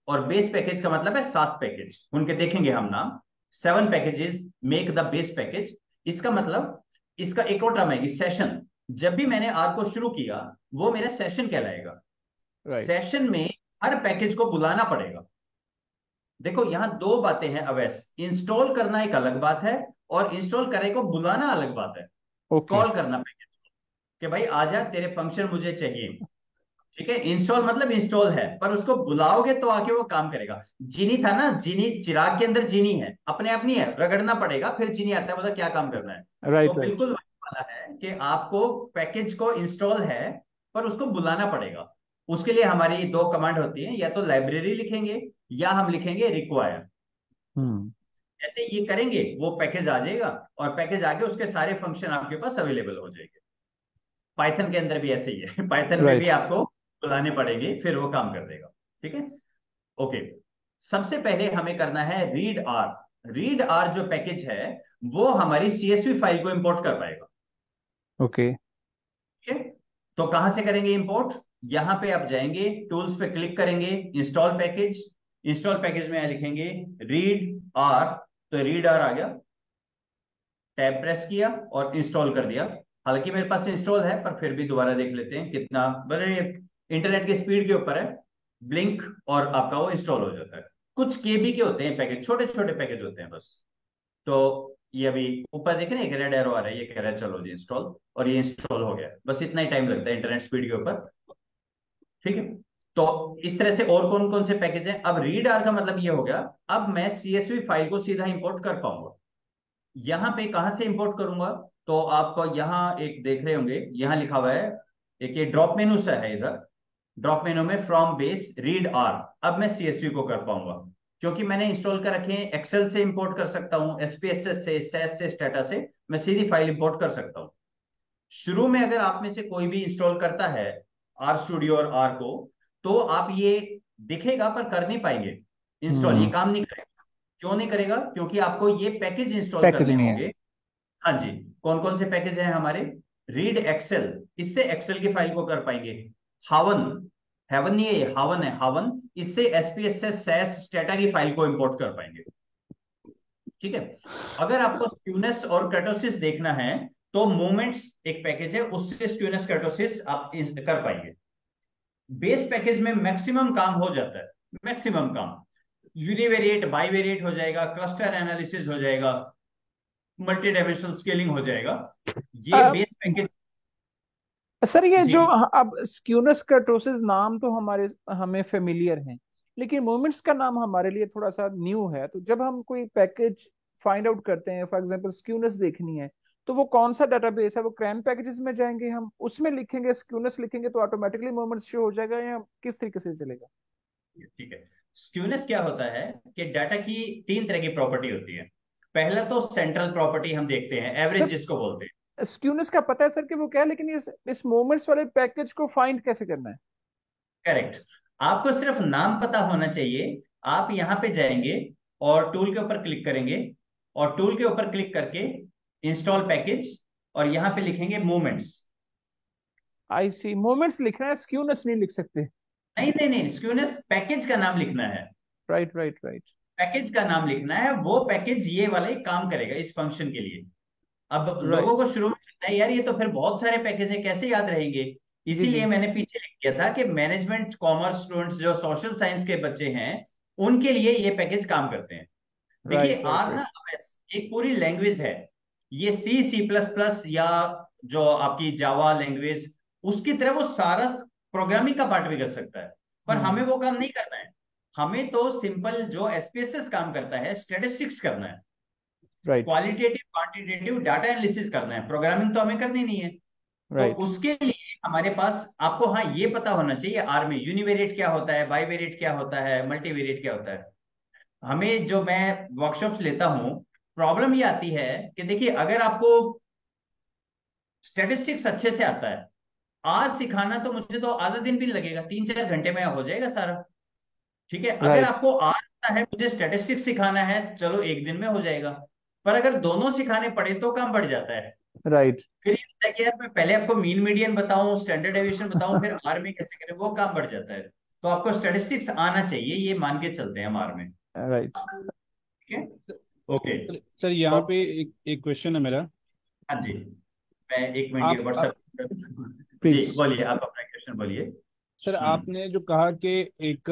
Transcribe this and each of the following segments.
और base package का मतलब है 7 पैकेज, उनके देखेंगे हम नाम। 7 packages make the base package. इसका मतलब, इसका एक और टर्म है सेशन। जब भी मैंने आर को शुरू किया, वो मेरा सेशन कहलाएगा। राइट। सेशन में हर पैकेज को बुलाना पड़ेगा। देखो यहां दो बातें हैं अवैस, इंस्टॉल करना एक अलग बात है, और इंस्टॉल करे को बुलाना अलग बात है। ओके। कॉल करना पैकेज कि भाई आजा तेरे फंक्शन मुझे चाहिए। ठीक है, इंस्टॉल मतलब इंस्टॉल है, पर उसको बुलाओगे तो आके वो काम करेगा। जीनी था ना, जीनी चिराग के अंदर जीनी है, अपने आप नहीं है, रगड़ना पड़ेगा फिर जीनी आता है, मतलब क्या काम करना है। तो राइट राइट। बिल्कुल वही वाला है कि आपको पैकेज को इंस्टॉल है, पर उसको बुलाना पड़ेगा। उसके लिए हमारी दो कमांड होती है, या तो लाइब्रेरी लिखेंगे या हम लिखेंगे रिक्वायर। हम्म। ऐसे ये करेंगे वो पैकेज आ जाएगा, और पैकेज आके उसके सारे फंक्शन आपके पास अवेलेबल हो जाएंगे। पाइथन के अंदर भी ऐसे ही है पाइथन में भी राइट। आपको बुलाने पड़ेंगे, फिर वो काम कर देगा। ठीक है, ओके। सबसे पहले हमें करना है रीड आर। रीड आर जो पैकेज है, वो हमारी सीएसवी फाइल को इंपोर्ट कर पाएगा। ओके। ठीक है, तो कहां से करेंगे इंपोर्ट? यहां पे आप जाएंगे, टूल्स पे क्लिक करेंगे, इंस्टॉल पैकेज। इंस्टॉल पैकेज में लिखेंगे रीड आर, तो रीड आर आ गया। टैब प्रेस किया और इंस्टॉल कर दिया। हालांकि मेरे पास इंस्टॉल है, पर फिर भी दोबारा देख लेते हैं कितना, बड़े इंटरनेट की स्पीड के ऊपर है। ब्लिंक और आपका वो इंस्टॉल हो जाता है। कुछ केबी के होते हैं पैकेज, छोटे छोटे पैकेज होते हैं बस। तो ये अभी ऊपर देख रहे हैं, एक रेड एरो आ रहा है, ये कह रहा है चलो जी इंस्टॉल, और ये इंस्टॉल हो गया। बस इतना ही टाइम लगता है इंटरनेट स्पीड के ऊपर। ठीक है, तो इस तरह से और कौन कौन से पैकेज हैं? अब रीड आर का मतलब ये हो गया, अब मैं सीएसवी फाइल को सीधा इंपोर्ट कर पाऊंगा। यहां पे कहां से इंपोर्ट करूंगा? तो आप यहां एक देख रहे होंगे, यहां लिखा हुआ है, एक ये ड्रॉप मेनू सा है इधर। ड्रॉप मेनू में फ्रॉम बेस रीड आर, अब मैं सीएसवी को कर पाऊंगा, क्योंकि मैंने इंस्टॉल कर रखे हैं। एक्सेल से इंपोर्ट कर सकता हूं, एसपीएसएस से, सैस से, स्टेटा से, मैं सीधी फाइल इंपोर्ट कर सकता हूं। शुरू में अगर आप में से कोई भी इंस्टॉल करता है आर स्टूडियो और आर को, तो आप ये दिखेगा पर कर नहीं पाएंगे इंस्टॉल, ये हम्म। काम नहीं करेगा। क्यों नहीं करेगा? क्योंकि आपको ये पैकेज इंस्टॉल पैकेज करने नहीं है। होंगे। हाँ जी। कौन कौन से पैकेज हैं हमारे? रीड एक्सेल, इससे एक्सेल की फाइल को कर पाएंगे। हावन, हेवन नहीं है ये, हावन है, हावन, इससे एसपीएसएस सैस स्टेटा की फाइल को इंपोर्ट कर पाएंगे। ठीक है, अगर आपको स्क्यूनेस और कर्टोसिस देखना है, तो मोमेंट्स एक पैकेज है, उससे स्क्यूनेस कर्टोसिस आप कर पाएंगे। बेस पैकेज में मैक्सिमम काम हो जाता है, मैक्सिमम काम। यूनिवेरिएट बाईवेरिएट हो जाएगा, क्लस्टर एनालिसिस हो जाएगा, मल्टी डायमेंशनल स्केलिंग हो जाएगा, ये अब बेस पैकेज। सर ये जी। जो अब स्क्यूनस कर्टोसिस नाम तो हमारे हमें फेमिलियर हैं, लेकिन मोमेंट्स का नाम हमारे लिए थोड़ा सा न्यू है। तो जब हम कोई पैकेज फाइंड आउट करते हैं, फॉर एग्जांपल स्क्यूनस देखनी है, तो वो कौन सा डेटाबेस है? वो क्रैम पैकेजेस में जाएंगे, हम उसमें लिखेंगे स्क्यूनस लिखेंगे तो ऑटोमेटिकली मोमेंट्स शो हो जाएगा, या किस तरीके से चलेगा? ठीक है, स्क्यूनेस क्या होता है कि डाटा की 3 तरह की प्रॉपर्टी होती है। पहला तो सेंट्रल प्रॉपर्टी हम देखते हैं, एवरेज सर जिसको बोलते हैं। स्क्यूनस का पता है सर कि वो क्या है, लेकिन इस मोमेंट्स वाले पैकेज को फाइंड कैसे करना है? करेक्ट, आपको सिर्फ नाम पता होना चाहिए। आप यहां पे जाएंगे और टूल के ऊपर क्लिक करेंगे, और टूल के ऊपर क्लिक करके इंस्टॉल पैकेज, और यहां पे लिखेंगे मोमेंट्स। आई सी, मोमेंट्स लिखना है, स्क्यूनस नहीं लिख सकते? नहीं नहीं नहीं, स्क्यूनेस पैकेज का नाम लिखना है। Right right right. पैकेज का नाम लिखना है, वो पैकेज ये वाले काम करेगा इस फंक्शन के लिए। अब राइट। लोगों को शुरू में लगता है यार ये तो फिर बहुत सारे पैकेज है, कैसे याद रहेंगे? जी इसीलिए जी। मैंने पीछे लिख दिया था कि मैनेजमेंट कॉमर्स स्टूडेंट्स जो सोशल साइंस के बच्चे हैं, उनके लिए ये पैकेज काम करते हैं। देखिए राइट राइट आर राइट। ना एक पूरी लैंग्वेज है। ये सी सी प्लस प्लस या जो आपकी जावा लैंग्वेज, उसकी तरह वो सारा प्रोग्रामिंग का पार्ट भी कर सकता है। पर हमें हम्म। वो काम नहीं करना है। हमें तो सिंपल जो एसपीएसएस काम करता है, स्टेटिस्टिक्स करना है, right qualitative quantitative data analysis करना है, प्रोग्रामिंग तो हमें करनी नहीं है। तो राइट। उसके लिए हमारे पास, आपको हाँ ये पता होना चाहिए आर में यूनिवेरिएट क्या होता है, बाईवेरिएट क्या होता है, मल्टीवेरिएट क्या होता है। हमें जो मैं वर्कशॉप्स लेता हूँ, प्रॉब्लम ये आती है कि देखिए अगर आपको स्टेटिस्टिक्स अच्छे से आता है, आज सिखाना तो मुझे तो आधा दिन भी नहीं लगेगा, 3-4 घंटे में हो जाएगा सारा। ठीक है, अगर राइट आपको आज आता है, मुझे स्टेटिस्टिक्स सिखाना है, चलो एक दिन में हो जाएगा। पर अगर दोनों सिखाने पड़े तो काम बढ़ जाता है। राइट। फिर ये होता है कि यार मैं पहले आपको मीन मीडियन बताऊं, स्टैंडर्ड डेविएशन बताऊं, फिर आर में कैसे करें, वो काम बढ़ जाता है। तो आपको स्टैटिस्टिक्स आना चाहिए, ये मान के चलते हैं हमारे में। राइट। ठीक है। ओके। सर यहाँ तो पे एक क्वेश्चन है मेरा। हाँ जी, मैं एक मिनट ये आप व्हाट्सएप जी प्लीज। बोलिए, आप अपना क्वेश्चन बोलिए। सर आपने जो कहा कि एक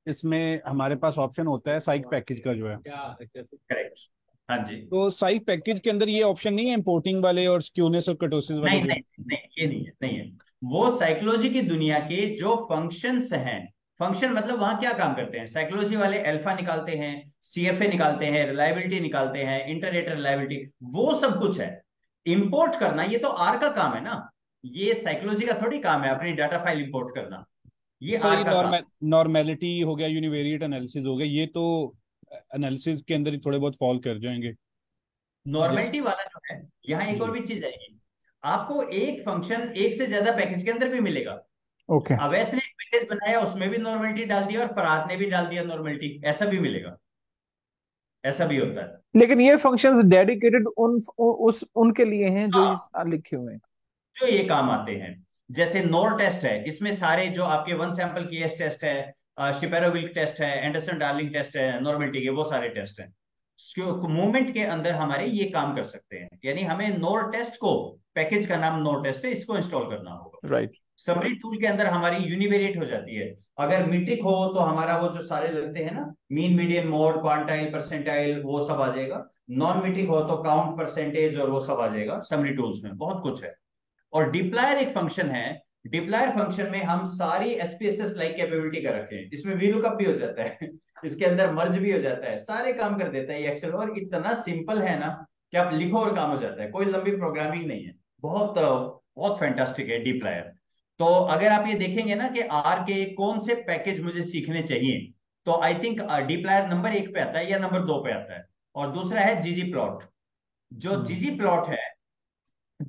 इसमें हमारे पास ऑप्शन होता है साइक पैकेज का जो है, करेक्ट। हाँ जी। तो साइक पैकेज के अंदर ये ऑप्शन नहीं है इम्पोर्टिंग वाले और स्क्यूनेस और कटोसिस वाले नहीं जो। नहीं नहीं, ये नहीं है, नहीं है। वो साइकोलॉजी की दुनिया के जो फंक्शंस हैं, फंक्शन मतलब वहां क्या काम करते हैं, साइकोलॉजी वाले अल्फा निकालते हैं, सीएफए निकालते हैं, रिलायबिलिटी निकालते हैं, इंटररेटर रिलायबिलिटी, वो सब कुछ है। इंपोर्ट करना ये तो आर का काम है ना, ये साइकोलॉजी का थोड़ी काम है अपनी डाटा फाइल इंपोर्ट करना, ये सर आर ये का काम। नॉर्मेलिटी हो गया, यूनिवेरिएट एनालिसिस हो गया, ये तो एनालिसिस के अंदर ही थोड़े बहुत फॉल कर जाएंगे। जैसे नॉर्मेलिटी वाला जो है, यहाँ एक और जी। भी चीज आएगी, आपको एक फंक्शन एक से ज्यादा पैकेज के अंदर भी मिलेगा। ओके। अवैस ने एक पैकेज बनाया, उसमें भी नॉर्मेलिटी डाल दिया, और फरहाद ने भी डाल दिया नॉर्मेलिटी, ऐसा भी मिलेगा, ऐसा भी होता है। लेकिन ये फंक्शंस डेडिकेटेड उस उनके लिए हैं जो हाँ, इस लिखे हुए हैं। जो ये काम आते हैं, जैसे नोर टेस्ट है, इसमें सारे जो आपके वन सैंपल की टेस्ट है, शिपेरो विल्क टेस्ट है, एंडरसन डार्लिंग टेस्ट है, नॉर्मेलिटी के वो सारे टेस्ट हैं। मूवमेंट के अंदर हमारे ये काम कर सकते हैं, यानी हमें नोर टेस्ट को, पैकेज का नाम नोर टेस्ट है, इसको इंस्टॉल करना होगा। राइट। समरी टूल के अंदर हमारी यूनिवेरिएट हो जाती है। अगर मीट्रिक हो तो हमारा वो जो सारे लगते हैं ना, mean median mode quantile percentile, वो सब आ जाएगा। नॉन मीट्रिक हो तो काउंट परसेंटेज और वो सब आ जाएगा, समरी टूल्स में बहुत कुछ है। और डिप्लायर एक फंक्शन है, डिप्लायर फंक्शन में हम सारी एसपीएसएस लाइक कैपेबिलिटी का रखे हैं, इसमें वीलुकअप भी हो जाता है इसके अंदर मर्ज भी हो जाता है, सारे काम कर देता है ये एक्सेल, और इतना सिंपल है ना कि आप लिखो और काम हो जाता है, कोई लंबी प्रोग्रामिंग नहीं है। बहुत बहुत फैंटास्टिक है डीप्लायर। तो अगर आप ये देखेंगे ना कि आर के कौन से पैकेज मुझे सीखने चाहिए, तो आई थिंक डीप्लायर नंबर 1 पे आता है या नंबर 2 पे आता है। और दूसरा है जीजी प्लॉट। जो हम्म। जीजी प्लॉट है,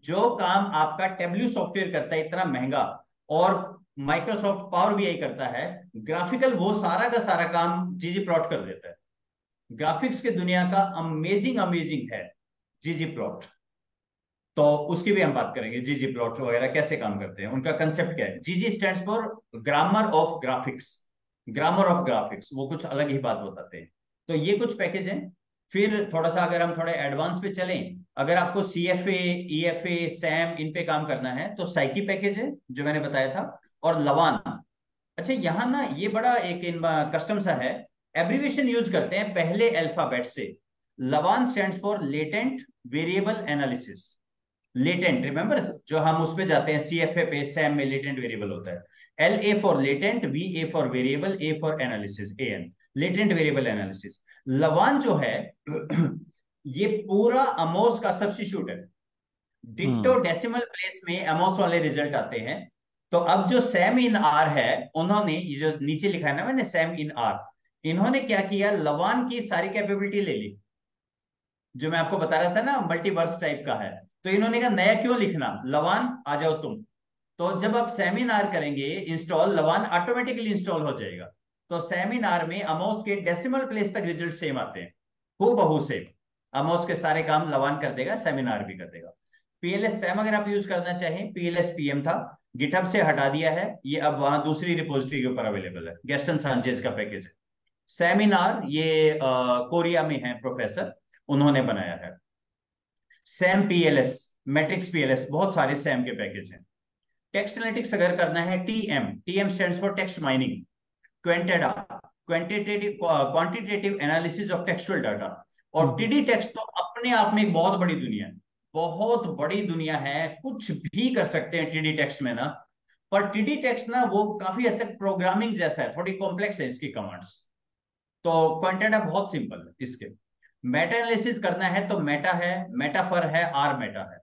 जो काम आपका टेब्ल्यू सॉफ्टवेयर करता है इतना महंगा, और माइक्रोसॉफ्ट पावर बीआई करता है ग्राफिकल, वो सारा का सारा काम जीजी प्लॉट कर देता है। ग्राफिक्स की दुनिया का अमेजिंग अमेजिंग है जीजी प्लॉट। तो उसकी भी हम बात करेंगे, जीजी प्लॉट वगैरह कैसे काम करते हैं, उनका कंसेप्ट क्या है। जीजी stands for grammar of graphics, grammar of graphics, वो कुछ अलग ही बात बताते हैं। तो ये कुछ पैकेज हैं। फिर थोड़ा सा अगर हम थोड़े एडवांस पे चलें, अगर आपको C F A, E F A, Sam, इन पे काम करना है तो साइकी पैकेज है जो मैंने बताया था, और लवान। अच्छा, यहाँ ना ये बड़ा एक इन कस्टम सा है, एब्रीविएशन यूज करते हैं पहले अल्फाबेट से। Lavan stands for latent variable analysis. Latent, remember जो हम उस पे जाते हैं सीएफए पे, सैम में लेटेंट वेरिएबल होता है। L A for latent, V A for variable, A for analysis, A N, latent variable analysis. Lavaan जो है ये पूरा अमोस का सब्स्टिट्यूट है। डिक्टो हम्म। डेसिमल प्लेस में अमोस वाले रिजल्ट आते हैं। तो अब जो सैम इन आर है, उन्होंने ये जो नीचे लिखा है ना मैंने, सैम इन आर, इन्होंने क्या किया, लवान की सारी कैपेबिलिटी ले ली, जो मैं आपको बता रहा था ना मल्टीवर्स टाइप का है। तो इन्होंने कहा नया क्यों लिखना, लवान आ जाओ तुम। तो जब आप सेमिनार करेंगे इंस्टॉल, लवान ऑटोमेटिकली इंस्टॉल हो जाएगा। तो सेमिनार में अमोस के डेसिमल प्लेस तक रिजल्ट सेम आते हैं, हु बहू सेम। अमोस के सारे काम लवान कर देगा, सेमिनार भी कर देगा। पीएलएस सैम अगर आप यूज करना चाहें, पीएलएस पीएम था, गिटहब से हटा दिया है, ये अब वहां दूसरी रिपोजिटरी के ऊपर अवेलेबल है, गेस्टन सांचेज का पैकेज है। सेमिनार ये कोरिया में है प्रोफेसर, उन्होंने बनाया है। सैम पीएलएस, मैट्रिक्स पीएलएस, बहुत सारे सैम के पैकेज हैं। टेक्स्ट एनालिटिक्स अगर करना है, TM, TM stands for text mining. Quanteda, quantitative quantitative analysis of textual data. और हम्म। टीडी टेक्स्ट तो अपने आप में एक बहुत बड़ी दुनिया है, बहुत बड़ी दुनिया है, कुछ भी कर सकते हैं टीडी टेक्स्ट में ना। पर टीडी टेक्स्ट ना वो काफी हद तक प्रोग्रामिंग जैसा है, थोड़ी कॉम्प्लेक्स है इसकी कमांड्स। तो क्वांटेडा बहुत सिंपल है इसके। मेटा एनालिसिस करना है तो मेटा है, मेटाफर है, आर मेटा है।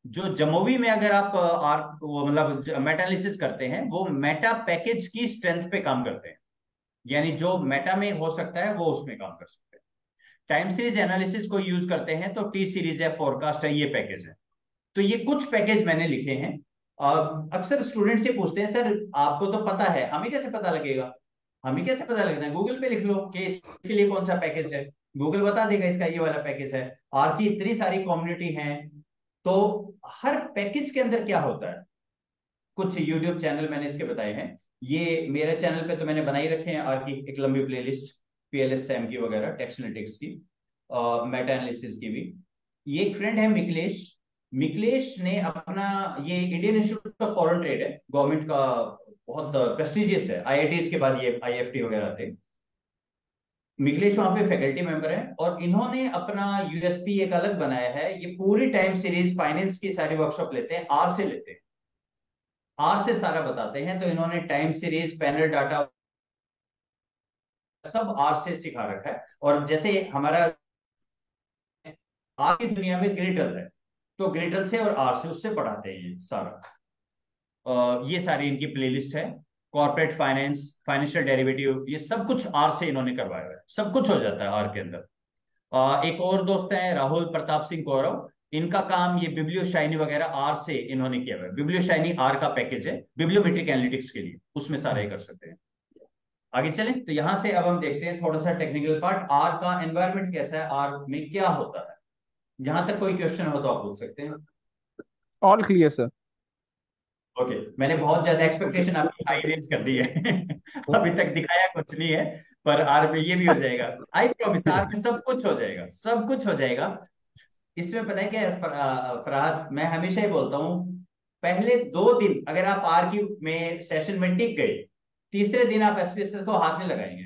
जो जमोवी में अगर आप आर वो मतलब मेटा एनालिसिस करते हैं, वो मेटा पैकेज की स्ट्रेंथ पे काम करते हैं, यानी जो मेटा में हो सकता है वो उसमें काम कर सकते हैं। टाइम सीरीज एनालिसिस को यूज करते हैं तो टी सीरीज है, फोरकास्ट है, ये पैकेज है। तो ये कुछ पैकेज मैंने लिखे हैं। अक्सर स्टूडेंट से पूछते हैं, सर आपको तो पता है, हमें कैसे पता लगेगा। हमें कैसे पता लगता है, गूगल पे लिख लो कि इसके लिए कौन सा पैकेज है, गूगल बता देगा इसका ये वाला पैकेज है। आर की इतनी सारी कम्युनिटी है। तो हर पैकेज के अंदर क्या होता है, कुछ यूट्यूब चैनल मैंने इसके बताए हैं। ये मेरे चैनल पे तो मैंने बनाई रखे हैं आर की एक लंबी प्लेलिस्ट, पीएलएस सैम की वगैरह, टेक्स्ट एनालिटिक्स की, मेटा एनालिसिस की भी। ये एक फ्रेंड है मिकलेश, मिकलेश ने अपना, ये Indian institute of foreign trade है, गवर्नमेंट का बहुत प्रेस्टिजियस है, आईआईटीज के बाद ये आईएफटी वगैरह थे। मिकलेश वहां पे फैकल्टी मेंबर है और इन्होंने अपना यूएसपी एक अलग बनाया है। ये पूरी टाइम सीरीज फाइनेंस की सारी वर्कशॉप लेते हैं, आर से लेते हैं, आर से सारा बताते हैं। तो इन्होंने टाइम सीरीज, पैनल डाटा, सब आर से सिखा रखा है। और जैसे हमारा आर की दुनिया में ग्रेटल है, तो ग्रेटल से और आर से उससे पढ़ाते हैं ये सारा। ये सारी इनकी प्लेलिस्ट है, कॉर्पोरेट फाइनेंस, फाइनेंशियल डेरिवेटिव, ये सब कुछ आर से इन्होंने करवाया है, सब कुछ हो जाता है आर के अंदर। एक और दोस्त है राहुल प्रताप सिंह गौरव, इनका काम ये बिब्लियो शाइनी वगैरह आर से इन्होंने किया हुआ है। बिब्लियो शाइनी आर का पैकेज है बिब्लियोमेट्रिक एनालिटिक्स के लिए, उसमें सारा ही कर सकते हैं। आगे चलें तो यहां से अब हम देखते हैं थोड़ा सा टेक्निकल पार्ट, आर का एनवायरनमेंट कैसा है, आर में क्या होता है। जहां तक कोई क्वेश्चन हो तो आप पूछ सकते हैं। All clear sir. ओके, मैंने बहुत ज्यादा एक्सपेक्टेशन आपकी हाई रेंज कर दी है अभी तक दिखाया कुछ नहीं है, पर आर में ये भी हो जाएगा, आई प्रॉमिस, आर में सब कुछ हो जाएगा, सब कुछ हो जाएगा। इसमें पता है क्या है, फरहाद, मैं हमेशा ही बोलता हूँ, पहले 2 दिन अगर आप आर की में सेशन में टिक गए, तीसरे दिन आप एसपीएसएस को हाथ में लगाएंगे।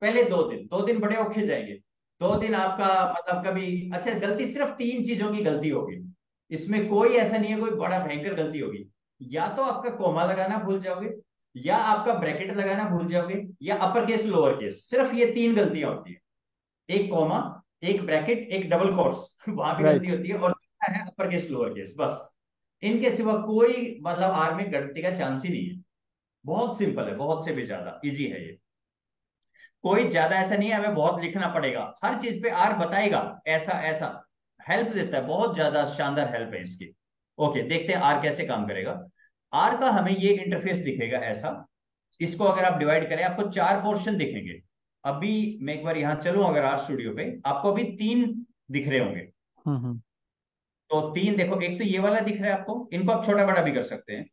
पहले 2 दिन, 2 दिन बड़े औखे जाएंगे। 2 दिन आपका मतलब कभी, अच्छा गलती सिर्फ 3 चीजों की गलती होगी, इसमें कोई ऐसा नहीं है कोई बड़ा भयंकर गलती होगी। या तो आपका कोमा लगाना भूल जाओगे, या आपका ब्रैकेट लगाना भूल जाओगे, या अपर केस लोअर केस, सिर्फ ये 3 गलतियां होती है। एक कॉमा, एक ब्रैकेट, एक डबल कोर्स वहां भी गलती राइट। होती है, और दूसरा है अपर केस लोअर केस, बस। इनके सिवा कोई मतलब आर में गलती का चांस ही नहीं है। बहुत सिंपल है, बहुत से भी ज्यादा इजी है ये। कोई ज्यादा ऐसा नहीं है हमें बहुत लिखना पड़ेगा, हर चीज पे आर बताएगा, ऐसा ऐसा हेल्प देता है, बहुत ज्यादा शानदार हेल्प है इसकी। ओके, देखते हैं आर कैसे काम करेगा। आर का हमें ये इंटरफेस दिखेगा ऐसा, इसको अगर आप डिवाइड करें आपको 4 पोर्शन दिखेंगे। अभी मैं एक बार यहां चलूं अगर आर स्टूडियो पे, आपको अभी 3 दिख रहे होंगे। हम्म। तो 3 देखो, एक तो ये वाला दिख रहा है आपको, इनको आप छोटा बड़ा भी कर सकते हैं।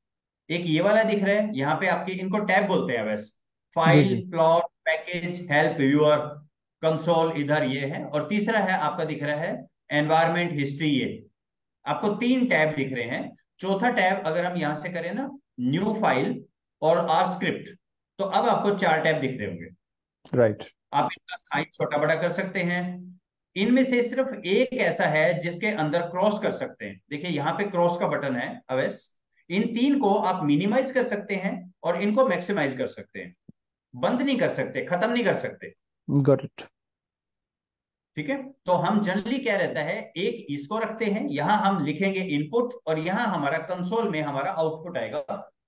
एक ये वाला दिख रहा है, यहाँ पे आपके इनको टैब बोलते हैं वैसे, जी फाइल, जी। Plot, package, help, viewer, console, इधर ये है। और तीसरा है आपका दिख रहा है एनवायरमेंट हिस्ट्री, ये आपको 3 टैब दिख रहे हैं। चौथा टैब अगर हम यहां से करें ना, न्यू फाइल और आर स्क्रिप्ट, तो अब आपको 4 टैब दिख रहे होंगे। राइट। आप इनका साइज छोटा बड़ा कर सकते हैं। इनमें से सिर्फ एक ऐसा है जिसके अंदर क्रॉस कर सकते हैं, देखिए यहाँ पे क्रॉस का बटन है अवैस। इन 3 को आप मिनिमाइज कर सकते हैं और इनको मैक्सिमाइज कर सकते हैं, बंद नहीं कर सकते, खत्म नहीं कर सकते। Got it. ठीक है, तो हम जनरली क्या रहता है, एक इसको रखते हैं, यहां हम लिखेंगे इनपुट, और यहां हमारा कंसोल में हमारा आउटपुट आएगा,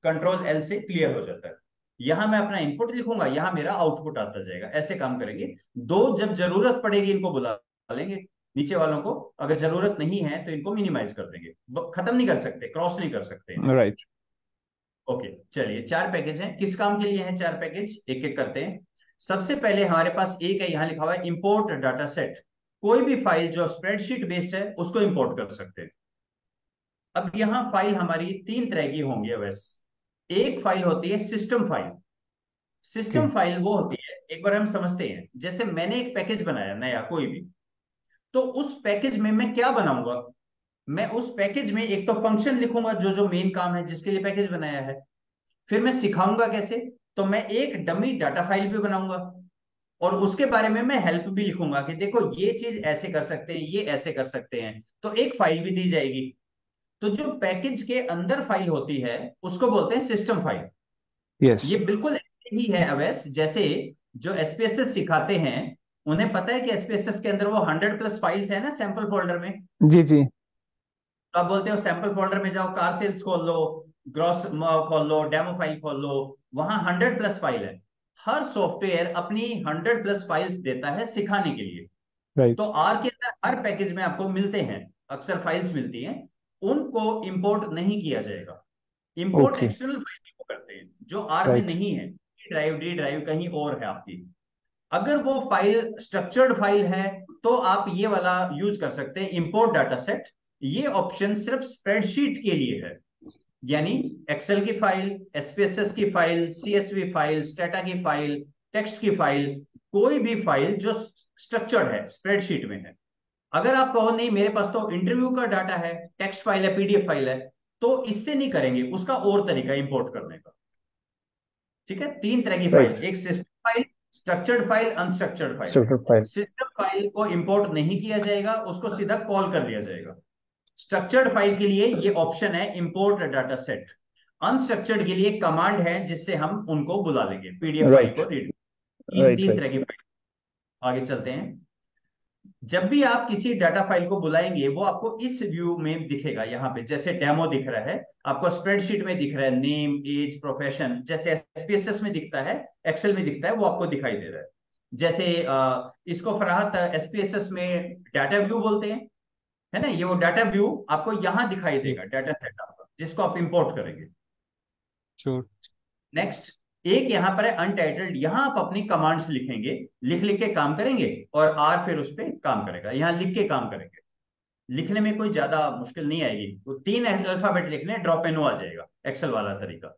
कंट्रोल एल से क्लियर हो जाता है। यहां मैं अपना इनपुट लिखूंगा, यहां मेरा आउटपुट आता जाएगा, ऐसे काम करेंगे। दो, जब जरूरत पड़ेगी इनको बुला लेंगे, नीचे वालों को, अगर जरूरत नहीं है तो इनको मिनिमाइज कर देंगे, खत्म नहीं कर सकते, क्रॉस नहीं कर सकते इन्हें। राइट। ओके, चलिए 4 पैकेज हैं, किस काम के लिए हैं 4 पैकेज, एक एक करते हैं। सबसे पहले हमारे पास एक है, यहां लिखा हुआ है इंपोर्ट डाटा सेट। कोई भी फाइल जो स्प्रेडशीट बेस्ड है उसको इंपोर्ट कर सकते हैं। अब यहां फाइल हमारी 3 तरह की होंगी वैसे। एक फाइल होती है system file. Okay. System file वो होती है, एक बार हम समझते हैं, जैसे मैंने एक पैकेज बनाया नया कोई भी, तो उस पैकेज में मैं क्या बनाऊंगा, मैं उस पैकेज में एक तो फंक्शन लिखूंगा जो जो मेन काम है जिसके लिए पैकेज बनाया है। फिर मैं सिखाऊंगा कैसे, तो मैं एक डमी डाटा फाइल भी बनाऊंगा, और उसके बारे में मैं हेल्प भी लिखूंगा कि देखो ये चीज ऐसे कर सकते हैं, ये ऐसे कर सकते हैं, तो एक फाइल भी दी जाएगी। तो जो पैकेज के अंदर फाइल होती है उसको बोलते हैं सिस्टम फाइल। यस। ये बिल्कुल ऐसे ही है अवैस, जैसे जो एसपीएसएस सिखाते हैं, उन्हें पता है कि एसपीएसएस के अंदर वो 100+ फाइल्स है ना सैंपल फोल्डर में। जी जी। तो आप बोलते हो सैंपल फोल्डर में जाओ, कार सेल्स खोल लो, ग्रॉस खोल लो, डेमो फाइल खोल लो, वहां 100+ फाइल है। हर सॉफ्टवेयर अपनी 100+ फाइल्स देता है सिखाने के लिए। राइट। तो आर के अंदर हर पैकेज में आपको मिलते हैं, अक्सर फाइल्स मिलती हैं, उनको इंपोर्ट नहीं किया जाएगा। Import okay. एक्सटर्नल फाइल को करते हैं जो आर में राइट। नहीं है, डी ड्राइव कहीं और है आपकी। अगर वो फाइल स्ट्रक्चर्ड फाइल है तो आप ये वाला यूज कर सकते हैं, इंपोर्ट डाटा सेट। ये ऑप्शन सिर्फ स्प्रेडशीट के लिए है, यानी एक्सेल की फाइल, एसपीएसएस की फाइल, सीएसवी फाइल, स्टेटा की फाइल, टेक्स्ट की फाइल, कोई भी फाइल जो स्ट्रक्चर्ड है, स्प्रेडशीट में है। अगर आप कहो नहीं मेरे पास तो इंटरव्यू का डाटा है, टेक्स्ट फाइल है, पीडीएफ फाइल है, तो इससे नहीं करेंगे, उसका और तरीका इंपोर्ट करने का। ठीक है, तीन तरह की फाइल, राइट। एक system file, structured file, unstructured file. Structured file. System file को इंपोर्ट नहीं किया जाएगा, उसको सीधा कॉल कर लिया जाएगा। स्ट्रक्चर्ड फाइल के लिए ये ऑप्शन है इंपोर्ट डाटा सेट। अनस्ट्रक्चर्ड के लिए कमांड है जिससे हम उनको बुला लेंगे पीडीएफ फाइल राइट को रीड। तीन राइट तीन राइट। तरह की फाइल। आगे चलते हैं। जब भी आप किसी डाटा फाइल को बुलाएंगे वो आपको इस व्यू में दिखेगा, यहां पे जैसे डेमो दिख रहा है आपको, स्प्रेडशीट में दिख रहा है नेम, एज, प्रोफेशन, जैसे एसपीएसएस में दिखता है, एक्सेल में दिखता है, वो आपको दिखाई दे रहा है। जैसे इसको फराहत एसपीएसएस में डाटा व्यू बोलते हैं, है ना, ये वो डाटा व्यू आपको यहां दिखाई देगा, डाटा सेट आपका जिसको आप इंपोर्ट करेंगे। श्योर। नेक्स्ट, एक यहां पर है अनटाइटल्ड, यहां आप अपनी कमांड्स लिखेंगे, लिख लिख के काम करेंगे, और आर फिर उस पर काम करेगा, यहां लिख के काम करेंगे। लिखने में कोई ज्यादा मुश्किल नहीं आएगी, तो तीन अल्फाबेट लिखने, ड्रॉप मेनू आ जाएगा, एक्सेल वाला तरीका,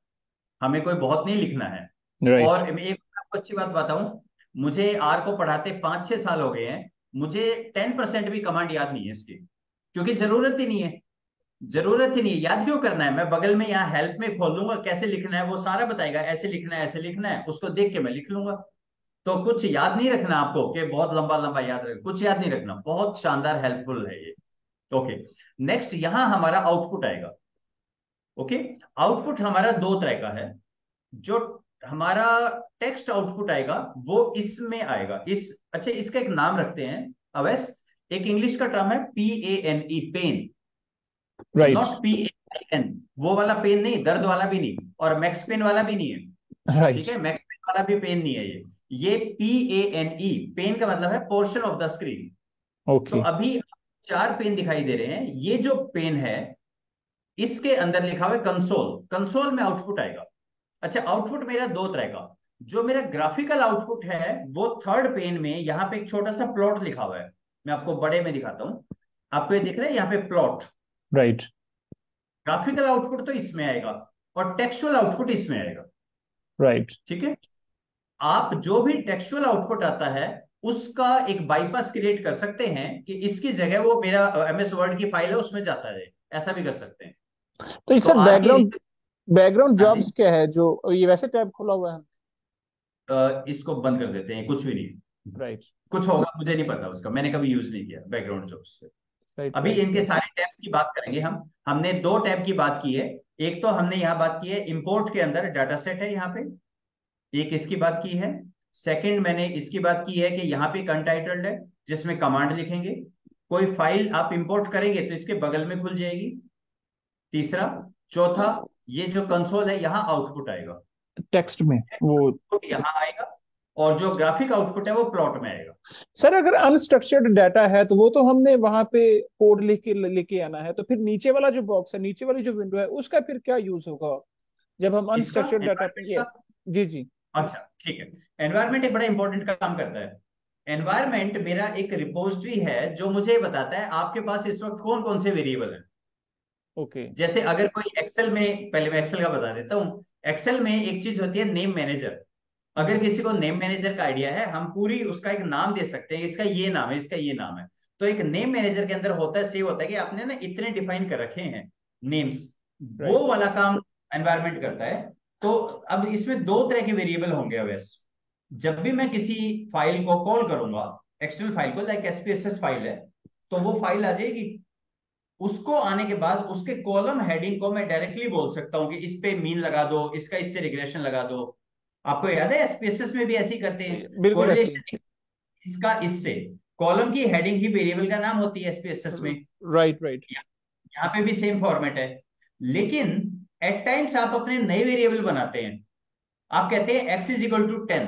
हमें कोई बहुत नहीं लिखना है। राइट। और मैं एक आपको अच्छी बात बताऊं, मुझे आर को पढ़ाते 5-6 साल हो गए हैं, मुझे 10% भी कमांड याद नहीं है इसकी, क्योंकि जरूरत ही नहीं है। जरूरत ही नहीं है, याद क्यों करना है, मैं बगल में यहाँ हेल्प में खोल लूंगा, कैसे लिखना है वो सारा बताएगा, ऐसे लिखना है, ऐसे लिखना है, उसको देख के मैं लिख लूंगा। तो कुछ याद नहीं रखना आपको कि बहुत लंबा लंबा याद रखना, कुछ याद नहीं रखना, बहुत शानदार हेल्पफुल है ये। ओके, नेक्स्ट यहां हमारा आउटपुट आएगा। ओके, आउटपुट हमारा दो तरह का है। जो हमारा टेक्स्ट आउटपुट आएगा वो इसमें आएगा, इस, अच्छा इसका एक नाम रखते हैं अवैस, एक इंग्लिश का टर्म है PANE, pane, right not PAIN, वो वाला पेन नहीं, दर्द वाला भी नहीं, और मैक्स पेन वाला भी नहीं है। ठीक राइट। है, मैक्स पेन वाला भी पेन नहीं है ये PANE, पेन का मतलब है पोर्शन ऑफ द स्क्रीन। तो ओके। अभी चार पेन दिखाई दे रहे हैं, ये जो पेन है इसके अंदर लिखा हुआ है कंसोल, कंसोल में आउटपुट आएगा। अच्छा, आउटपुट मेरा दो तरह का, जो मेरा ग्राफिकल आउटपुट है वो थर्ड पेन में, यहां पे एक छोटा सा प्लॉट लिखा हुआ है, मैं आपको बड़े में दिखाता हूं, आपको ये दिख रहा है यहाँ पे प्लॉट। राइट ग्राफिकल आउटपुट तो इसमें आएगा, और टेक्सचुअल आउटपुट इसमें आएगा। राइट। ठीक है, आप जो भी टेक्सचुअल आउटपुट आता है उसका एक बाईपास क्रिएट कर सकते हैं कि इसकी जगह वो मेरा MS वर्ड की फाइल है उसमें जाता है, ऐसा भी कर सकते हैं। तो इस तो सर आर की, बैकग्राउंड बैकग्राउंड हाँ जी, जॉब्स क्या है जो ये वैसे टैब खोला हुआ है? इसको बंद कर देते हैं, कुछ भी नहीं, राइट कुछ होगा मुझे नहीं पता उसका, मैंने कभी यूज नहीं किया बैकग्राउंड जॉब्स पे। राइट अभी राइट इनके सारे टैब्स की बात करेंगे हम। हमने दो टैब की बात की है, एक तो हमने यहाँ बात की है इंपोर्ट के अंदर डाटा सेट है यहाँ पे, एक इसकी बात की है। सेकंड मैंने इसकी बात की है कि यहाँ पे अनटाइटल्ड है जिसमें कमांड लिखेंगे, कोई फाइल आप इंपोर्ट करेंगे तो इसके बगल में खुल जाएगी। तीसरा, चौथा, ये जो कंसोल है यहाँ आउटपुट आएगा, टेक्स्ट में वो। आउटपुट यहाँ आएगा, और जो ग्राफिक आउटपुट है वो प्लॉट में आएगा। सर अगर अनस्ट्रक्चर्ड डाटा है तो वो तो हमने वहां पे कोड लेके लेके आना है, तो फिर नीचे वाला जो बॉक्स है, नीचे वाली जो विंडो है, उसका फिर क्या यूज होगा जब हम इसका अनस्ट्रक्चर्ड डाटा पे? एनवायरमेंट का, यस। जी जी। अच्छा ठीक है, एनवायरमेंट एक बड़ा इंपॉर्टेंट काम करता है। एनवायरमेंट मेरा एक रिपोजिटरी है जो मुझे बताता है आपके पास इस वक्त कौन कौन से वेरिएबल हैं। ओके। जैसे अगर कोई एक्सेल में, पहले मैं एक्सेल का बता देता हूँ, एक्सेल में एक चीज होती है नेम मैनेजर। अगर किसी को नेम मैनेजर का आइडिया है, हम पूरी उसका एक नाम दे सकते हैं, इसका ये नाम है, इसका ये नाम है। तो एक नेम मैनेजर के अंदर होता है, सेव होता है कि आपने ना इतने डिफाइन कर रखे हैं नेम्स, वो राइट वाला काम एनवायरमेंट करता है। तो अब इसमें दो तरह के वेरिएबल होंगे वैसे, जब भी मैं किसी फाइल को कॉल करूंगा, एक्सटर्नल फाइल को, लाइक SPSS फाइल है, तो वो फाइल आ जाएगी, उसको आने के बाद उसके कॉलम हेडिंग को मैं डायरेक्टली बोल सकता हूँ कि इस पे मीन लगा दो, इसका इससे रिग्रेशन लगा दो। आपको याद है SPSS में भी ऐसे ही करते हैं, बिल्कुल ऐसे ही। कोरिलेशन इसका इससे, कॉलम की हेडिंग ही वेरिएबल का नाम होती है SPSS में। Right right. यहाँ पे भी सेम फॉर्मेट है, लेकिन एट टाइम्स आप अपने नए वेरिएबल बनाते हैं। आप कहते हैं x = 10,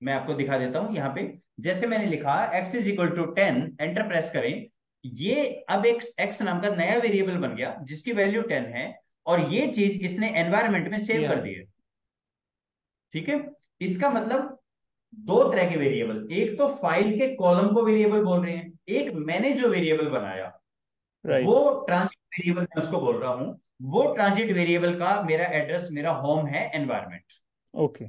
मैं आपको दिखा देता हूं यहाँ पे, जैसे मैंने लिखा x = 10, एंटर प्रेस करें, ये अब एक x नाम का नया वेरिएबल बन गया जिसकी वैल्यू 10 है, और ये चीज इसने एनवायरमेंट में सेव कर दी है। ठीक है, इसका मतलब दो तरह के वेरिएबल, एक तो फाइल के कॉलम को वेरिएबल बोल रहे हैं, एक मैंने जो वेरिएबल बनाया राइट वो ट्रांजिट वेरिएबल मैं उसको बोल रहा हूं, वो ट्रांजिट वेरिएबल का मेरा एड्रेस, मेरा होम है, एनवायरमेंट। ओके।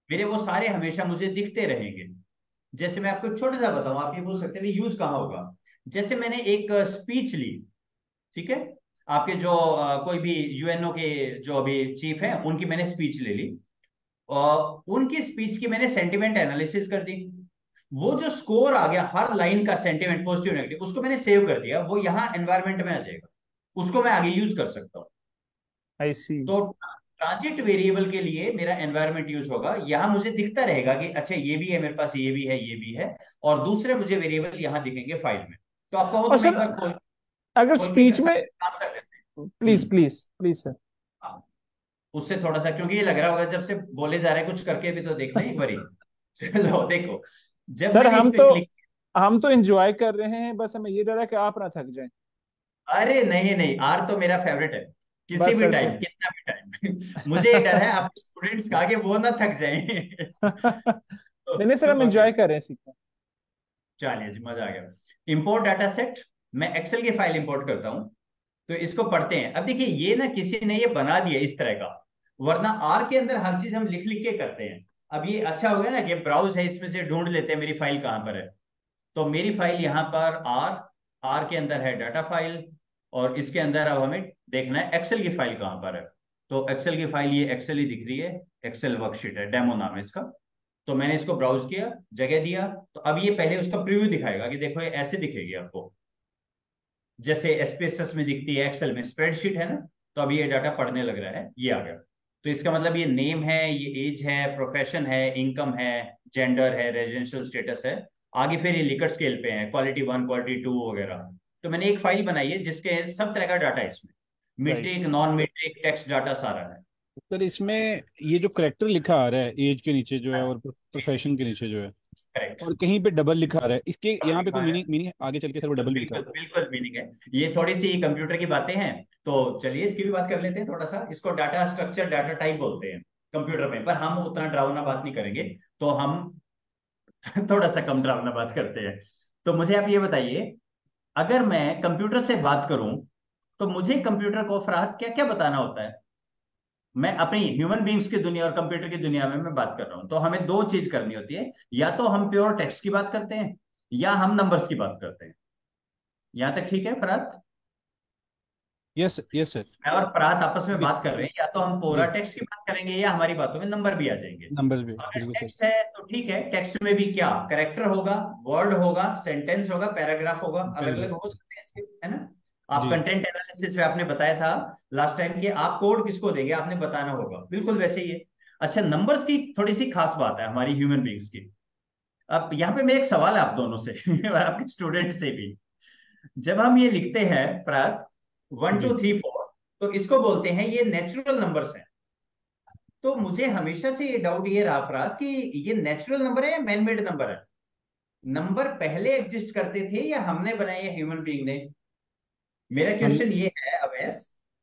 मेरे वो सारे हमेशा मुझे दिखते रहेंगे। जैसे मैं आपको एक छोटा सा बताऊं, आप ये पूछ सकते हैं यूज कहाँ होगा। जैसे मैंने एक स्पीच ली, ठीक है, आपके जो कोई भी यूएनओ के जो अभी चीफ है उनकी मैंने स्पीच ले ली, और उनकी स्पीच की मैंने सेंटिमेंट एनालिसिस कर दी। वो जो स्कोर आ गया हर लाइन का, सेंटिमेंट पॉजिटिव नेगेटिव, उसको मैंने सेव कर दिया, वो यहाँ एनवायरमेंट में आ जाएगा, उसको मैं आगे यूज कर सकता हूँ। आई सी। तो ट्रांजिट वेरिएबल के लिए मेरा एनवायरमेंट यूज होगा, यहाँ मुझे दिखता रहेगा कि अच्छा ये भी है मेरे पास, ये भी है, ये भी है, और दूसरे मुझे वेरिएबल यहाँ दिखेंगे फाइल में। तो आप कहो और तो मैं सर एक बार खोल अगर खोल के स्पीच में, काम कर लेते हैं। Please please please sir. हाँ, उससे थोड़ा सा, क्योंकि ये लग रहा होगा जब से बोले जा रहे हैं, कुछ करके भी तो देख लें एक बारी। चलो देखो, जब सर मैंने इस पे क्लिक, हम तो एंजॉय कर रहे हैं, बस हमें ये डर है कि आप ना थक जाएं। अरे नहीं नहीं, आर तो मेरा फेवरेट है, किसी बस भी सर टाइम, फिर। कितना भी टाइम। मुझे ये डर है आपके स्टूडेंट्स का कि वो ना थक जाएं। नहीं नहीं सर, हम ओके, एंजॉय कर रहे हैं सीखना। चलिए जी, मजा आ गया। इंपोर्ट डाटा सेट, मैं एक्सेल की फाइल इंपोर्ट करता हूं, तो इसको पढ़ते हैं। अब देखिए, ये ना किसी ने ये बना दिया इस तरह का, वरना आर के अंदर हर चीज हम लिख लिख के करते हैं। अब ये अच्छा हो गया ना कि ब्राउज है, इसमें से ढूंढ लेते हैं मेरी फाइल कहां पर है। तो मेरी फाइल यहाँ पर आर, आर के अंदर है डाटा फाइल, और इसके अंदर अब हमें देखना है एक्सेल की फाइल कहां पर है। तो एक्सेल की फाइल ये एक्सेल ही दिख रही है, एक्सेल वर्कशीट है, डेमो नाम है इसका। तो मैंने इसको ब्राउज किया, जगह दिया, तो अब ये पहले उसका प्रीव्यू दिखाएगा कि देखो ये ऐसे दिखेगी आपको, जैसे एसपीएसएस में दिखती है, एक्सेल में स्प्रेडशीट है ना। तो अभी ये डाटा पढ़ने लग रहा है, ये आ गया। तो इसका मतलब ये नेम है, ये एज है, प्रोफेशन है, इनकम है, जेंडर है, रेजिडेंशियल स्टेटस है। आगे फिर ये लिकर्ट स्केल पे है, क्वालिटी 1, क्वालिटी 2 वगैरह। तो मैंने एक फाइल बनाई है जिसके सब तरह का डाटा है इसमें, right. Metric, non metric, text data सारा है। सर इसमें ये जो करेक्टर लिखा आ रहा है एज के नीचे जो है और प्रोफेशन के नीचे जो है, करेक्ट। और कहीं पे डबल लिखा आ रहा है, इसके यहाँ पे लिखा कोई है, मीनिंग मीनिंग आगे चल के सर वो बिल्कुल डबल भी लिखा बिल्कुल है? बिल्कुल मीनिंग है। ये थोड़ी सी कंप्यूटर की बातें हैं, तो चलिए इसकी भी बात कर लेते हैं थोड़ा सा। इसको डाटा स्ट्रक्चर, डाटा टाइप बोलते हैं कंप्यूटर में, पर हम उतना डरावना बात नहीं करेंगे। तो हम थोड़ा सा कम डरावना बात करते हैं। तो मुझे आप ये बताइए, अगर मैं कंप्यूटर से बात करूं, तो मुझे कंप्यूटर को फरहाद क्या क्या बताना होता है। मैं अपनी ह्यूमन बींग्स की दुनिया और कंप्यूटर की दुनिया में मैं बात कर रहा हूं, तो हमें दो चीज करनी होती है, या तो हम प्योर टेक्स्ट की बात करते हैं, या हम नंबर्स की बात करते हैं। यहां तक ठीक है फरहाद? Yes yes sir. मैं और फरहाद आपस में जी बात कर रहे हैं, या तो हम पूरा जी। टेक्स्ट की बात करेंगे, या हमारी बातों में नंबर भी आ जाएंगे। नंबर्स भी अगर बिल्कुल सर। टेक्स्ट है तो ठीक है, टेक्स्ट में भी क्या करेक्टर होगा, वर्ड होगा, सेंटेंस होगा, पैराग्राफ होगा, अलग अलग पैराग्राफ। हो सकते हैं इसके, है ना। आप जी कंटेंट एनालिसिस में आपने बताया था लास्ट टाइम कि आप कोड किसको देंगे, आपने बताना होगा, बिल्कुल वैसे ही है। अच्छा, नंबर्स की थोड़ी सी खास बात है हमारी ह्यूमन बींग्स की। अब यहाँ पे मेरा एक सवाल है आप दोनों से और आपके स्टूडेंट से भी। जब हम ये लिखते हैं प्रात, 1 2 3 4, तो इसको बोलते हैं ये नेचुरल नंबर्स हैं। तो मुझे हमेशा से ये डाउट ये रहा फराद कि ये नेचुरल नंबर है या मैन मेड नंबर है। नंबर पहले एग्जिस्ट करते थे या हमने बनाए हैं ह्यूमन बीइंग ने। मेरा हम क्वेश्चन ये है अवैस,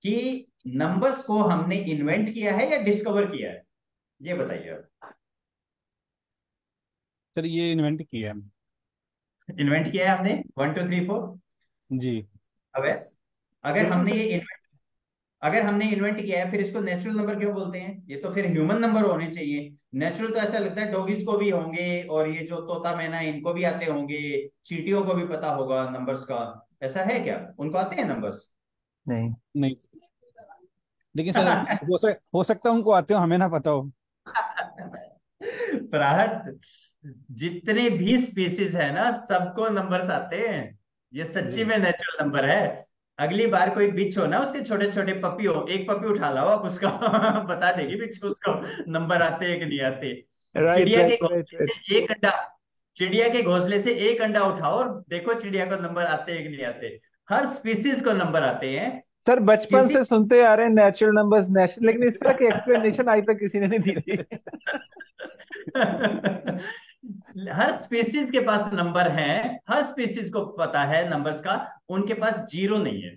कि नंबर्स को हमने इन्वेंट किया है या डिस्कवर किया है, ये बताइए आप। सर ये इन्वेंट किया है। इन्वेंट किया है हमने 1 2 3 4, जी। अवैस। अगर लेकिन हमने सर, ये अगर हमने इन्वेंट किया है, फिर इसको नेचुरल नंबर क्यों बोलते हैं? ये तो फिर ह्यूमन नंबर होने चाहिए। नेचुरल तो ऐसा लगता है डॉगीज को भी होंगे, और ये जो तोता मैना है, इनको भी आते होंगे, चींटियों को भी पता होगा नंबर्स का। ऐसा है क्या, उनको आते हैं नंबर्स? नहीं। नहीं, लेकिन सर हो सकता है उनको आते हो, हमें ना पता हो। प्राहत, जितने भी स्पीसीज है ना, सबको नंबर्स आते हैं। ये सच्ची जी में नेचुरल नंबर है। अगली बार कोई बिच हो ना, उसके छोटे छोटे पपी हो, एक पपी उठा लाओ आप उसका, बता देगी बिच उसको नंबर आते हैं कि नहीं आते। राइट चिड़िया के राइट राइट घोंसले राइट। से एक अंडा चिड़िया के घोंसले से एक अंडा उठाओ और देखो चिड़िया को नंबर आते हैं कि नहीं आते। हर स्पीसीज को नंबर आते हैं। सर बचपन किसी से सुनते आ रहे हैं नेचुरल नंबर्स नेचुरल, लेकिन इस तरह की एक्सप्लेनेशन आज तक किसी ने नहीं दी थी। हर स्पीसीज के पास नंबर है, हर स्पीसीज को पता है नंबर्स का। उनके पास जीरो नहीं है।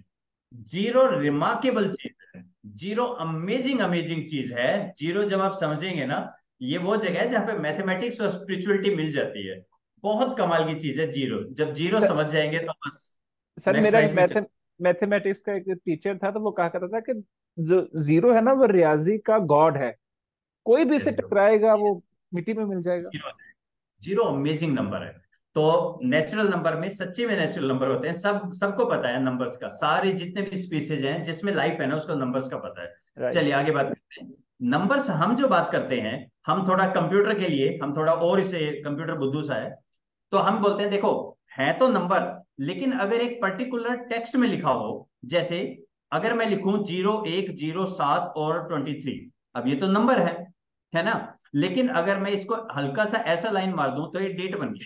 जीरो रिमार्केबल चीज है, जीरो अमेजिंग अमेजिंग चीज है। जीरो जब आप समझेंगे ना, ये वो जगह है जहां पे मैथमेटिक्स और स्पिरिचुअलिटी मिल जाती है। बहुत कमाल की चीज है जीरो, जब जीरो सर समझ जाएंगे तो बस सर नेक्स्ट मेरा लाइफ में चल। मैथमेटिक्स का एक टीचर था, तो वो कहा करता था कि जो जीरो है ना, वो रियाजी का गॉड है, कोई भी इसे जीरो टकराएगा वो मिट्टी में मिल जाएगा। जीरो अमेजिंग नंबर है। तो नेचुरल नंबर में, सच्ची में नेचुरल नंबर होते हैं, सबको पता है नंबर्स का, सारे जितने भी स्पीसीज हैं जिसमें लाइफ है ना, उसको नंबर्स का पता है। राइट। चलिए आगे बात करते हैं। नंबर्स हम जो बात करते हैं, हम थोड़ा कंप्यूटर के लिए, हम थोड़ा और इसे, कंप्यूटर बुद्धू सा है, तो हम बोलते हैं देखो, है तो नंबर, लेकिन अगर एक पर्टिकुलर टेक्स्ट में लिखा हो, जैसे अगर मैं लिखूं 0107 और 23, अब ये तो नंबर है ना, लेकिन अगर मैं इसको हल्का सा ऐसा लाइन मार दूं तो ये डेट बन गई।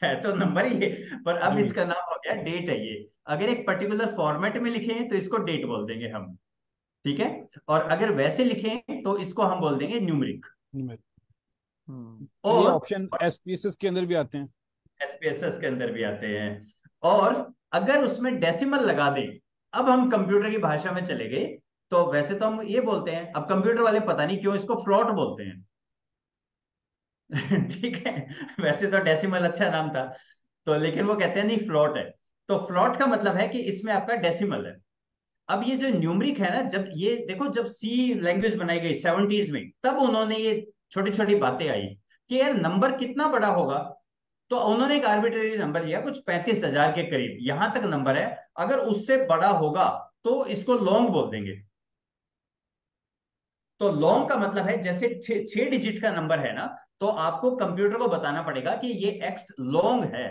है तो नंबर ही है, पर अब जी। इसका नाम हो गया डेट है ये। अगर एक पर्टिकुलर फॉर्मेट में लिखे हैं तो इसको डेट बोल देंगे हम, ठीक है। और अगर वैसे लिखें तो इसको हम बोल देंगे न्यूमरिक। हम्म। तो ये और ऑप्शन एसपीएसएस के अंदर भी आते हैं। एसपीएसएस के अंदर भी आते हैं। और अगर उसमें डेसिमल लगा दें, अब हम कंप्यूटर की भाषा में चले गए, तो वैसे तो हम ये बोलते हैं, अब कंप्यूटर वाले पता नहीं क्यों इसको फ्लॉट बोलते हैं। ठीक है, वैसे तो डेसिमल अच्छा नाम था, तो लेकिन वो कहते हैं नहीं फ्लॉट है। तो फ्लॉट का मतलब है कि इसमें आपका डेसिमल है। अब ये जो न्यूमरिक है ना, जब ये देखो, जब सी लैंग्वेज बनाई गई 70s में, तब उन्होंने ये छोटी छोटी बातें आई कि यार नंबर कितना बड़ा होगा। तो उन्होंने एक आर्बिट्रेरी नंबर लिया, कुछ 35,000 के करीब यहां तक नंबर है, अगर उससे बड़ा होगा तो इसको लॉन्ग बोल देंगे। तो लॉन्ग का मतलब है जैसे 6 डिजिट का नंबर है ना, तो आपको कंप्यूटर को बताना पड़ेगा कि ये एक्स लॉन्ग है।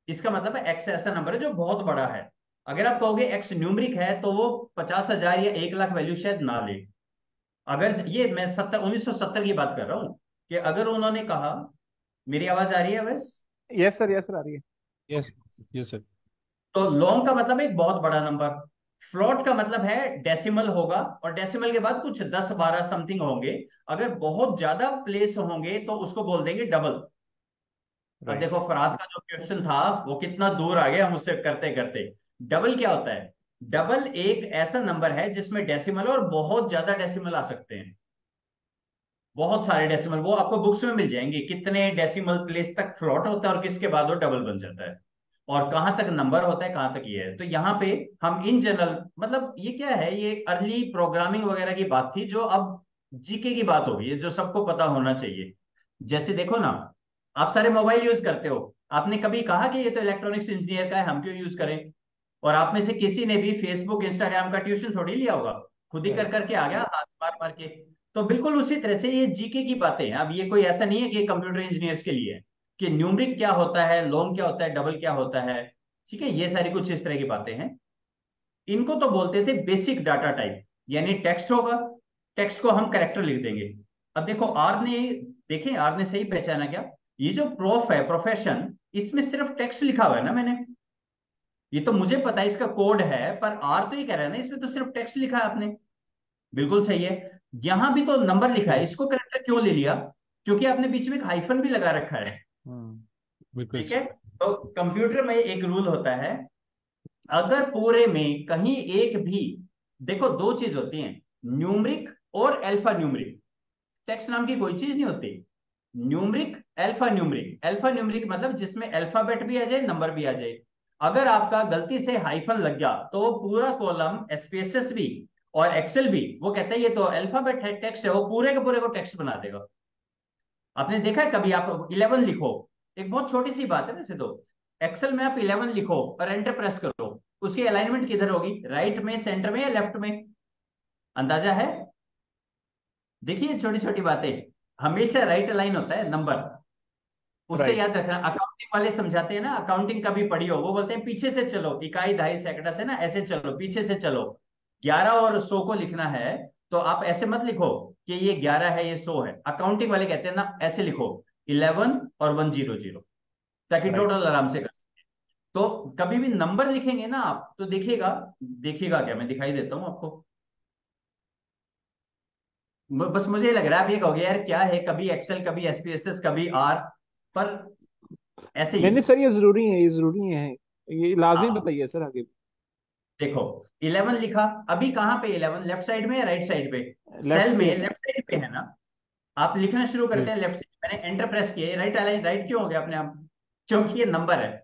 इसका मतलब है एक्स ऐसा नंबर है जो बहुत बड़ा है। अगर आप कहोगे एक्स न्यूमरिक है, तो वो 50,000 या 1 लाख वैल्यू शायद ना ले। अगर ये मैं 1970 की बात कर रहा हूं, कि अगर उन्होंने कहा, मेरी आवाज आ रही है बस, यस सर, यस सर, आ रही है। Yes, yes sir. तो लॉन्ग का मतलब है एक बहुत बड़ा नंबर। फ्लोट का मतलब है डेसिमल होगा, और डेसिमल के बाद कुछ 10 12 समथिंग होंगे। अगर बहुत ज्यादा प्लेस होंगे तो उसको बोल देंगे डबल। अब राइट। देखो फरहाद का जो क्वेश्चन था वो कितना दूर आ गया हम उससे करते करते। डबल क्या होता है? डबल एक ऐसा नंबर है जिसमें डेसिमल और बहुत ज्यादा डेसिमल आ सकते हैं। बहुत सारे डेसिमल, वो आपको बुक्स में मिल जाएंगे, कितने डेसिमल प्लेस तक फ्लॉट होता है और किसके बाद वो डबल बन जाता है, और कहां तक नंबर होता है, कहां तक ये है। तो यहाँ पे हम इन जनरल, मतलब ये क्या है, ये अर्ली प्रोग्रामिंग वगैरह की बात थी, जो अब जीके की बात हो गई है, जो सबको पता होना चाहिए। जैसे देखो ना, आप सारे मोबाइल यूज करते हो, आपने कभी कहा कि ये तो इलेक्ट्रॉनिक्स इंजीनियर का है, हम क्यों यूज करें? और आप में से किसी ने भी फेसबुक इंस्टाग्राम का ट्यूशन थोड़ी लिया होगा, खुद ही कर राइट। करके आ गया हाथ मार मार के। तो बिल्कुल उसी तरह से ये जीके की बातें हैं। अब ये कोई ऐसा नहीं है कि कंप्यूटर इंजीनियर्स के लिए है, कि न्यूमरिक क्या होता है, लॉन्ग क्या होता है, डबल क्या होता है। ठीक है, ये सारी कुछ इस तरह की बातें हैं। इनको तो बोलते थे बेसिक डाटा टाइप, यानी टेक्स्ट होगा, टेक्स्ट को हम करेक्टर लिख देंगे। अब देखो आर ने, देखें आर ने सही पहचाना क्या? ये जो प्रोफ है, प्रोफेशन, इसमें सिर्फ टेक्स्ट लिखा हुआ है ना मैंने, ये तो मुझे पता है इसका कोड है, पर आर तो ये कह रहा है ना इसमें तो सिर्फ टेक्स्ट लिखा है आपने। बिल्कुल सही है। यहां भी तो नंबर लिखा है, इसको करेक्टर क्यों ले लिया? क्योंकि आपने बीच में एक हाइफन भी लगा रखा है। हम्म। बिल्कुल ठीक है। सर। तो कंप्यूटर में एक रूल होता है, अगर पूरे में कहीं एक भी, देखो दो चीज होती हैं, न्यूमरिक और अल्फा न्यूमरिक, टेक्स्ट नाम की कोई चीज नहीं होती। Numeric, alpha numeric, alpha numeric मतलब जिसमें अल्फाबेट भी आ जाए, नंबर भी आ जाए। अगर आपका गलती से हाइफन लग गया तो वो पूरा कॉलम, एसपीएसएस भी और एक्सेल भी, वो कहता है ये तो अल्फाबेट है, टेक्स्ट है, वो पूरे के पूरे को टेक्स्ट बना देगा। आपने देखा है कभी, आप 11 लिखो, एक बहुत छोटी सी बात है वैसे तो, एक्सेल में आप 11 लिखो और एंटर प्रेस करो, उसकी अलाइनमेंट किधर होगी, राइट में, सेंटर में, या लेफ्ट में? अंदाजा है? देखिए छोटी छोटी बातें, हमेशा राइट अलाइन होता है नंबर, उससे राइट। याद रखना। अकाउंटिंग वाले समझाते हैं ना, अकाउंटिंग कभी पढ़ी हो, वो बोलते हैं पीछे से चलो, इकाई दहाई सैकड़ा से ना ऐसे चलो, पीछे से चलो। 11 और 100 को लिखना है, तो आप ऐसे मत लिखो कि ये 11 है ये 100 है, अकाउंटिंग वाले कहते हैं ना ऐसे लिखो, 11 और 100, ताकि राइट। टोटल आराम से कर सके। तो कभी भी नंबर लिखेंगे ना आप, तो देखिएगा, देखिएगा क्या, मैं दिखाई देता हूं आपको। बस मुझे लग रहा है आप ये कहोगे यार क्या है, कभी एक्सेल, कभी एसपीएसएस, कभी आर, पर ऐसे ही नहीं है। नहीं सर, ये जरूरी है, ये जरूरी है, ये लाजमी हाँ, बताइए सर आगे। देखो 11 लिखा, अभी कहां पे 11, लेफ्ट साइड में या राइट साइड पे? लेफ्ट सेल में पे है सर। लेफ्ट साइड पे है ना। आप लिखना शुरू जी। करते हैं लेफ्ट साइड, मैंने एंटर प्रेस किया, राइट राइट क्यों हो गया अपने आप? क्योंकि ये नंबर है,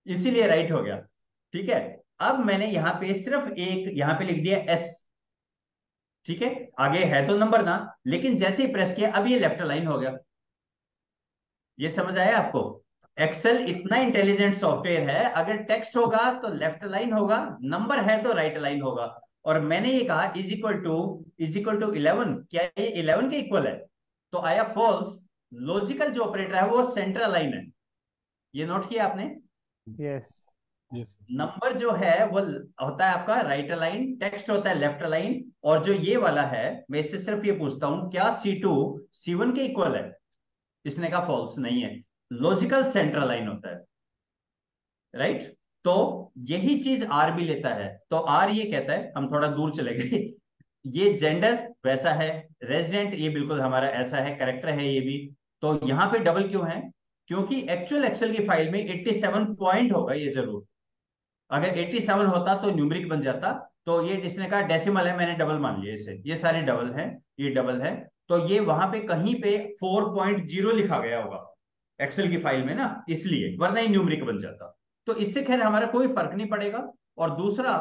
इसीलिए राइट हो गया। ठीक है। अब मैंने यहां पे सिर्फ एक यहां पे लिख दिया एस, ठीक है, आगे है तो नंबर ना, लेकिन जैसे ही प्रेस किया अब ये लेफ्ट अलाइन हो गया। ये समझ आया आपको? एक्सेल इतना इंटेलिजेंट सॉफ्टवेयर है, अगर टेक्स्ट होगा तो लेफ्ट अलाइन होगा, नंबर है तो राइट अलाइन होगा। और मैंने ये कहा इज इक्वल टू 11, क्या ये 11 के इक्वल है? तो आया फॉल्स। लॉजिकल जो ऑपरेटर है वो सेंटर अलाइन है, ये नोट किया आपने? यस। यस। नंबर जो है वो होता है आपका राइट अलाइन, टेक्स्ट होता है लेफ्ट अलाइन। और जो ये वाला है, मैं इससे सिर्फ ये पूछता हूं क्या C2 C1 के इक्वल है? इसने कहा फॉल्स, नहीं है, लॉजिकल सेंटर अलाइन होता है, राइट? तो यही चीज आर भी लेता है। तो आर ये कहता है, हम थोड़ा दूर चले गए ये जेंडर वैसा है, रेजिडेंट ये बिल्कुल हमारा ऐसा है, करेक्टर है ये भी। तो यहां पे डबल क्यों है? क्योंकि एक्चुअल एक्सेल की फाइल में 87 पॉइंट होगा ये जरूर, अगर 87 होता तो न्यूमरिक बन जाता। तो ये इसने कहा डेसिमल है, मैंने डबल मान लिया इसे, ये सारे डबल हैं, ये डबल है। तो ये वहां पे कहीं पे 4.0 लिखा गया होगा एक्सेल की फाइल में ना, इसलिए, वरना ये न्यूमरिक बन जाता। तो इससे खैर हमारा कोई फर्क नहीं पड़ेगा। और दूसरा,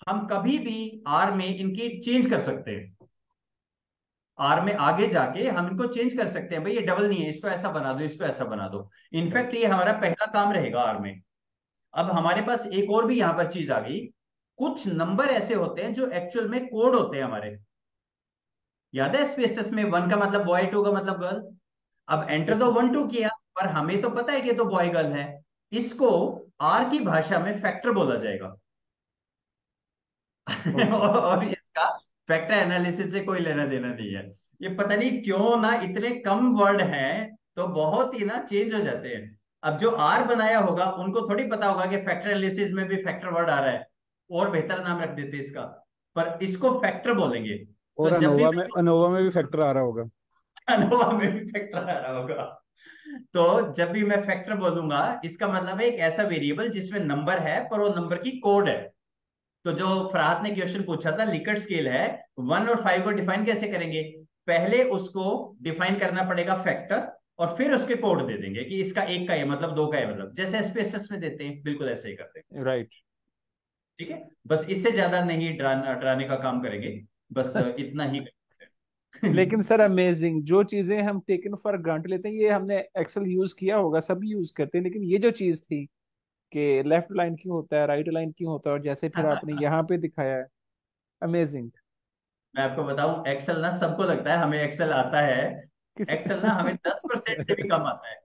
हम कभी भी आर में इनकी चेंज कर सकते हैं, आर में आगे जाके हम इनको चेंज कर सकते हैं, भाई ये डबल नहीं है, इसको ऐसा बना दो, इसको ऐसा बना दो। इनफैक्ट ये हमारा पहला काम रहेगा आर में। अब हमारे पास एक और भी यहां पर चीज आ गई, कुछ नंबर ऐसे होते हैं जो एक्चुअल में कोड होते हैं हमारे। याद है स्पेसेस में 1 का मतलब बॉय, 2 का मतलब गर्ल। अब एंटर यस द सर। 1 2 किया, पर हमें तो पता है कि ये तो बॉय गर्ल है। इसको आर की भाषा में फैक्टर बोला जाएगा ओके। और इसका फैक्टर एनालिसिस से कोई लेना देना नहीं है। ये पता नहीं क्यों ना, इतने कम वर्ड हैं तो बहुत ही ना चेंज हो जाते हैं। अब जो आर बनाया होगा उनको थोड़ी पता होगा कि फैक्टर एनालिसिस में भी फैक्टर वर्ड आ रहा है, और बेहतर नाम रख देते इसका, पर इसको फैक्टर बोलेंगे। तो और जब भी अनोवा में भी फैक्टर आ रहा होगा। अनोवा में भी फैक्टर आ रहा होगा। तो जब भी मैं फैक्टर बोलूंगा, इसका मतलब है एक ऐसा वेरिएबल जिसमें नंबर है पर वो नंबर की कोड है। तो जो फरहाद ने क्वेश्चन पूछा था, लिकर्ट स्केल है, 1 और 5 को डिफाइन कैसे करेंगे? पहले उसको डिफाइन करना पड़ेगा फैक्टर, और फिर उसके कोड दे देंगे कि इसका एक का ये मतलब, दो का ये मतलब, जैसे एसपीएसएस में देते हैं, बिल्कुल ऐसे ही करते हैं। राइट। ठीक है, बस इससे ज्यादा नहीं डराने का काम करेंगे, बस इतना ही करेंगे। लेकिन सर अमेजिंग, जो चीजें हम टेकन फॉर ग्रांटेड लेते हैं, ये हमने एक्सेल यूज किया होगा, सभी यूज करते हैं, लेकिन ये जो चीज थी कि लेफ्ट लाइन क्यों होता है, राइट लाइन क्यों होता है, और जैसे फिर आपने यहाँ पे दिखाया है, अमेजिंग। मैं आपको बताऊं, एक्सेल ना सबको लगता है हमें एक्सेल आता है, किसी एक्सेल ना हमें 10% से भी कम आता है।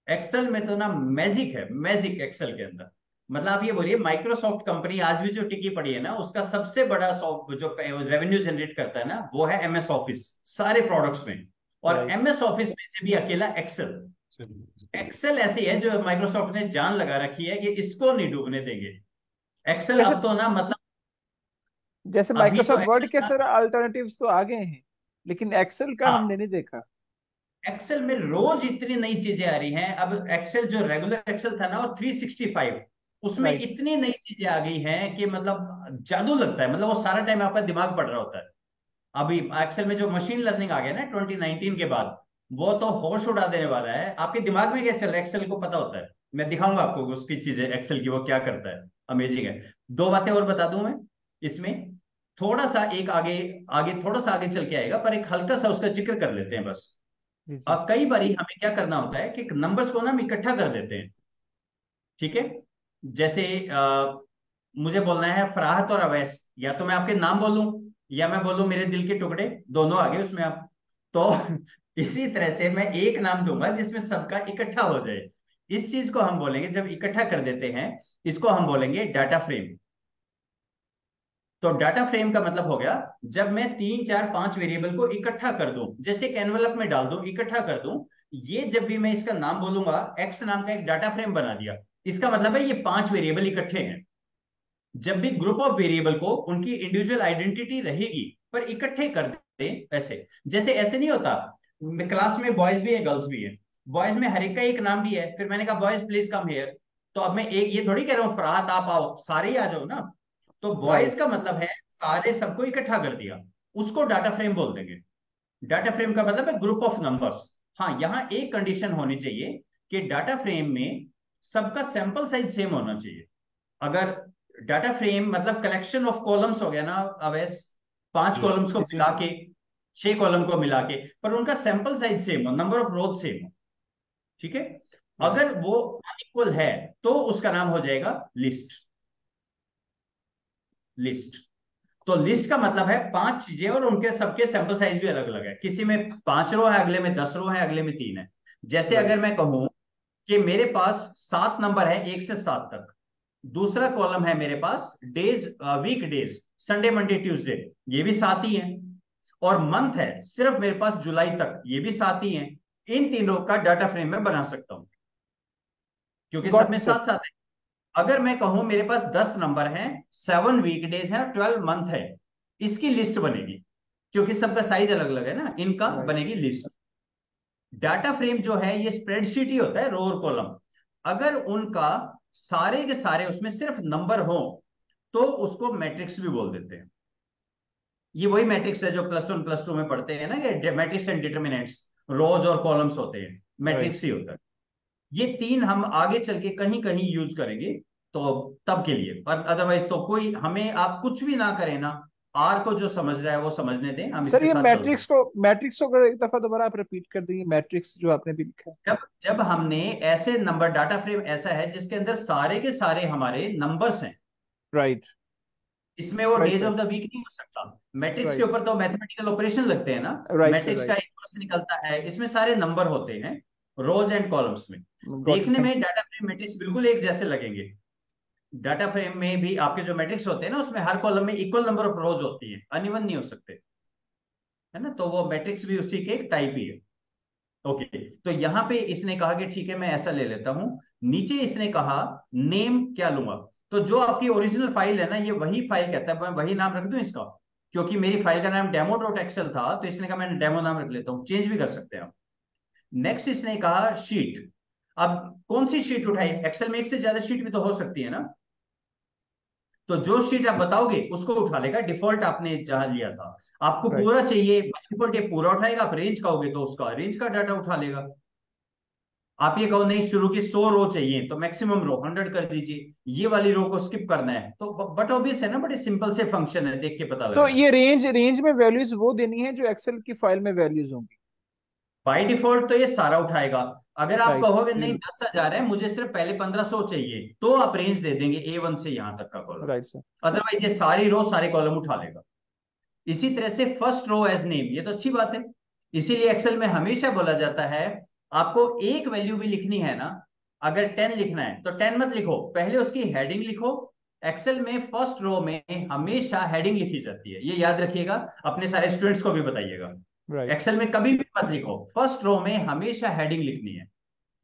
एक्सेल में तो ना मैजिक है, मैजिक एक्सेल के अंदर। मतलब आप ये बोलिए, माइक्रोसॉफ्ट कंपनी आज भी जो टिकी पड़ी है ना, उसका सबसे बड़ा सॉफ्ट जो रेवेन्यू जनरेट करता है ना, वो है एमएस ऑफिस, सारे प्रोडक्ट्स में। और राइट। एमएस ऑफिस में से भी अकेला एक्सेल। एक्सेल ऐसी है जो माइक्रोसॉफ्ट ने जान लगा रखी है कि इसको नहीं डूबने देंगे। एक्सेल जैसे अब तो ना मतलब, जैसे अभी तो माइक्रोसॉफ्ट वर्ड के सर अल्टरनेटिव्स तो आ गए हैं, लेकिन एक्सेल का हाँ, हमने नहीं देखा। एक्सेल में रोज इतनी नई चीजें आ रही हैं। अब एक्सेल जो रेगुलर एक्सेल था ना, और 365, उसमें राइट। इतनी नई चीजें आ गई हैं कि मतलब जादू लगता है, मतलब वो सारा टाइम आपका दिमाग पढ़ रहा होता है। अभी एक्सेल में जो मशीन लर्निंग आ गया ना 2019 के बाद, वो तो होश उड़ा देने वाला है। आपके दिमाग में क्या चल रहा है एक्सेल को पता होता है। मैं दिखाऊंगा आपको उसकी चीजें, एक्सेल की वो क्या करता है, अमेजिंग है। दो बातें और बता दूं मैं इसमें, थोड़ा सा एक आगे, आगे थोड़ा सा आगे चल के आएगा, पर एक हल्का सा उसका जिक्र कर लेते हैं बस। जी जी। कई बारी हमें क्या करना होता है कि नंबर्स को ना हम इकट्ठा कर देते हैं, ठीक है? जैसे मुझे बोलना है फराहत और अवैस, या तो मैं आपके नाम बोलूं, या मैं बोलूं मेरे दिल के टुकड़े, दोनों आगे उसमें आप। तो इसी तरह से मैं एक नाम दूंगा जिसमें सबका इकट्ठा हो जाए। इस चीज को हम बोलेंगे, जब इकट्ठा कर देते हैं, इसको हम बोलेंगे डाटा फ्रेम। तो डाटा फ्रेम का मतलब हो गया, जब मैं 3 4 5 वेरिएबल को इकट्ठा कर दूं, जैसे एक एनवलप में डाल दूं, इकट्ठा कर दूं, ये जब भी मैं इसका नाम बोलूंगा, एक्स नाम का एक डाटा फ्रेम बना दिया, इसका मतलब है ये 5 वेरिएबल इकट्ठे हैं। जब भी ग्रुप ऑफ वेरिएबल को उनकी इंडिविजुअल आइडेंटिटी रहेगी, पर इकट्ठे कर दें, ऐसे जैसे ऐसे नहीं होता, क्लास में बॉयज भी है गर्ल्स भी है, बॉयज में हर एक का एक नाम भी है, फिर मैंने कहा बॉयज प्लीज कम हियर, तो अब मैं एक ये थोड़ी कह रहा हूँ फरहात आप आओ, सारे ही आ जाओ ना। तो बॉयज राइट। का मतलब है सारे सबको इकट्ठा कर दिया, उसको डाटा फ्रेम बोल देंगे। डाटा फ्रेम का मतलब है ग्रुप ऑफ नंबर्स। हाँ, यहां एक कंडीशन होनी चाहिए कि डाटा फ्रेम में सबका सैंपल साइज सेम होना चाहिए। अगर डाटा फ्रेम मतलब कलेक्शन ऑफ कॉलम्स हो गया ना अवैस, 5 जी कॉलम्स को जी मिला के, 6 कॉलम को मिला के, पर उनका सैंपल साइज सेम हो, नंबर ऑफ रोज सेम हो, ठीक है। राइट। अगर वो इक्वल है तो उसका नाम हो जाएगा लिस्ट। लिस्ट, तो लिस्ट का मतलब है 5 चीजें और उनके सबके सैंपल साइज भी अलग अलग है, किसी में 5 रो है, अगले में 10 रो है, अगले में 3 है। जैसे राइट। अगर मैं कहूं कि मेरे पास 7 नंबर है 1 से 7 तक, दूसरा कॉलम है मेरे पास days, week days, Sunday Monday Tuesday, ये भी 7 ही है। और मंथ है सिर्फ मेरे पास जुलाई तक, ये भी 7 ही है। इन तीनों का डाटा फ्रेम में बना सकता हूं क्योंकि सब गॉट में इट सर। 7 7 है। अगर मैं कहूं मेरे पास 10 नंबर हैं, 7 वीकडेज हैं, 12 मंथ है, इसकी लिस्ट बनेगी क्योंकि सबका साइज अलग अलग है ना, इनका राइट। बनेगी लिस्ट। डाटा फ्रेम जो है ये स्प्रेडशीट ही होता है, रो और कॉलम। अगर उनका सारे के सारे उसमें सिर्फ नंबर हो तो उसको मैट्रिक्स भी बोल देते हैं। ये वही मैट्रिक्स है जो +1 +2 में पढ़ते हैं ना, कि मैट्रिक्स एंड डिटर्मिनेंट्स, रोज और कॉलम्स होते हैं, राइट। मैट्रिक्स ही होता है। ये 3 हम आगे चल के कहीं कहीं यूज करेंगे, तो तब के लिए, पर अदरवाइज तो कोई, हमें आप कुछ भी ना करें ना, आर को जो समझ रहा है वो समझने दें, हम सर इसके ये साथ चल सकते मैट्रिक्स को अगर एक दफा दोबारा आप रिपीट कर देंगे, मैट्रिक्स जो आपने भी लिखा है। हैं। जब जब हमने ऐसे नंबर, डाटा फ्रेम ऐसा है जिसके अंदर सारे के सारे हमारे नंबर्स हैं, राइट। इसमें वो right days sir. Of the week नहीं हो सकता। मैट्रिक्स के राइट। ऊपर तो मैथमेटिकल ऑपरेशन लगते हैं ना, राइट सर। मैट्रिक्स का राइट। इनवर्स निकलता है, इसमें सारे नंबर होते हैं रोज एंड कॉलम्स में। गॉट इट, देखने थैंक में डाटा फ्रेम मैट्रिक्स बिल्कुल एक जैसे लगेंगे। डाटा फ्रेम में भी आपके जो मैट्रिक्स होते हैं ना, उसमें हर कॉलम में इक्वल नंबर ऑफ रोज होती है, अनइवन नहीं हो सकते, है ना। तो वो मैट्रिक्स भी उसी के एक टाइप ही है। ओके, तो यहां पे इसने कहा कि ठीक है मैं ऐसा ले लेता हूं। नीचे इसने कहा नेम क्या लूंगा, तो जो आपकी ओरिजिनल फाइल है ना, ये वही फाइल कहता है, मैं वही नाम रख दूं इसका, क्योंकि मेरी फाइल का नाम डेमो.एक्सेल था, तो इसने कहा मैं डेमो नाम रख लेता हूं, चेंज भी कर सकते हैं आप। नेक्स्ट इसने कहा शीट। अब कौन सी शीट उठाई, एक्सेल में एक से ज्यादा शीट भी तो हो सकती है ना, तो जो शीट आप बताओगे उसको उठा लेगा, डिफॉल्ट आपने जहां लिया था। आपको राइट। पूरा चाहिए, डिफॉल्ट ये पूरा उठाएगा, आप रेंज कहोगे तो उसका रेंज का डाटा उठा लेगा। आप ये कहो नहीं शुरू की 100 रो चाहिए तो मैक्सिमम रो 100 कर दीजिए, ये वाली रो को स्किप करना है तो, बट ऑब्वियस है ना, बड़े सिंपल से फंक्शन है, देख के पता लग तो रहा है। ये रेंज में वैल्यूज वो देनी है जो एक्सेल की फाइल में वैल्यूज होंगी। बाय डिफॉल्ट तो ये सारा उठाएगा। अगर आप राइट। कहोगे नहीं 10,000 है, मुझे सिर्फ पहले 1500 चाहिए, तो आप रेंज दे देंगे A1 से यहां तक का कॉलम। Right sir. अदरवाइज ये सारी रो सारे कॉलम उठा लेगा। इसी तरह से फर्स्ट रो एज नेम, ये तो अच्छी बात है। इसीलिए एक्सेल में हमेशा बोला जाता है, आपको एक वैल्यू भी लिखनी है ना, अगर 10 लिखना है तो 10 मत लिखो, पहले उसकी हेडिंग लिखो। एक्सेल में फर्स्ट रो में हमेशा हेडिंग लिखी जाती है, ये याद रखिएगा, अपने सारे स्टूडेंट्स को भी बताइएगा। राइट। एक्सेल में कभी भी मत लिखो, फर्स्ट रो में हमेशा हेडिंग लिखनी है।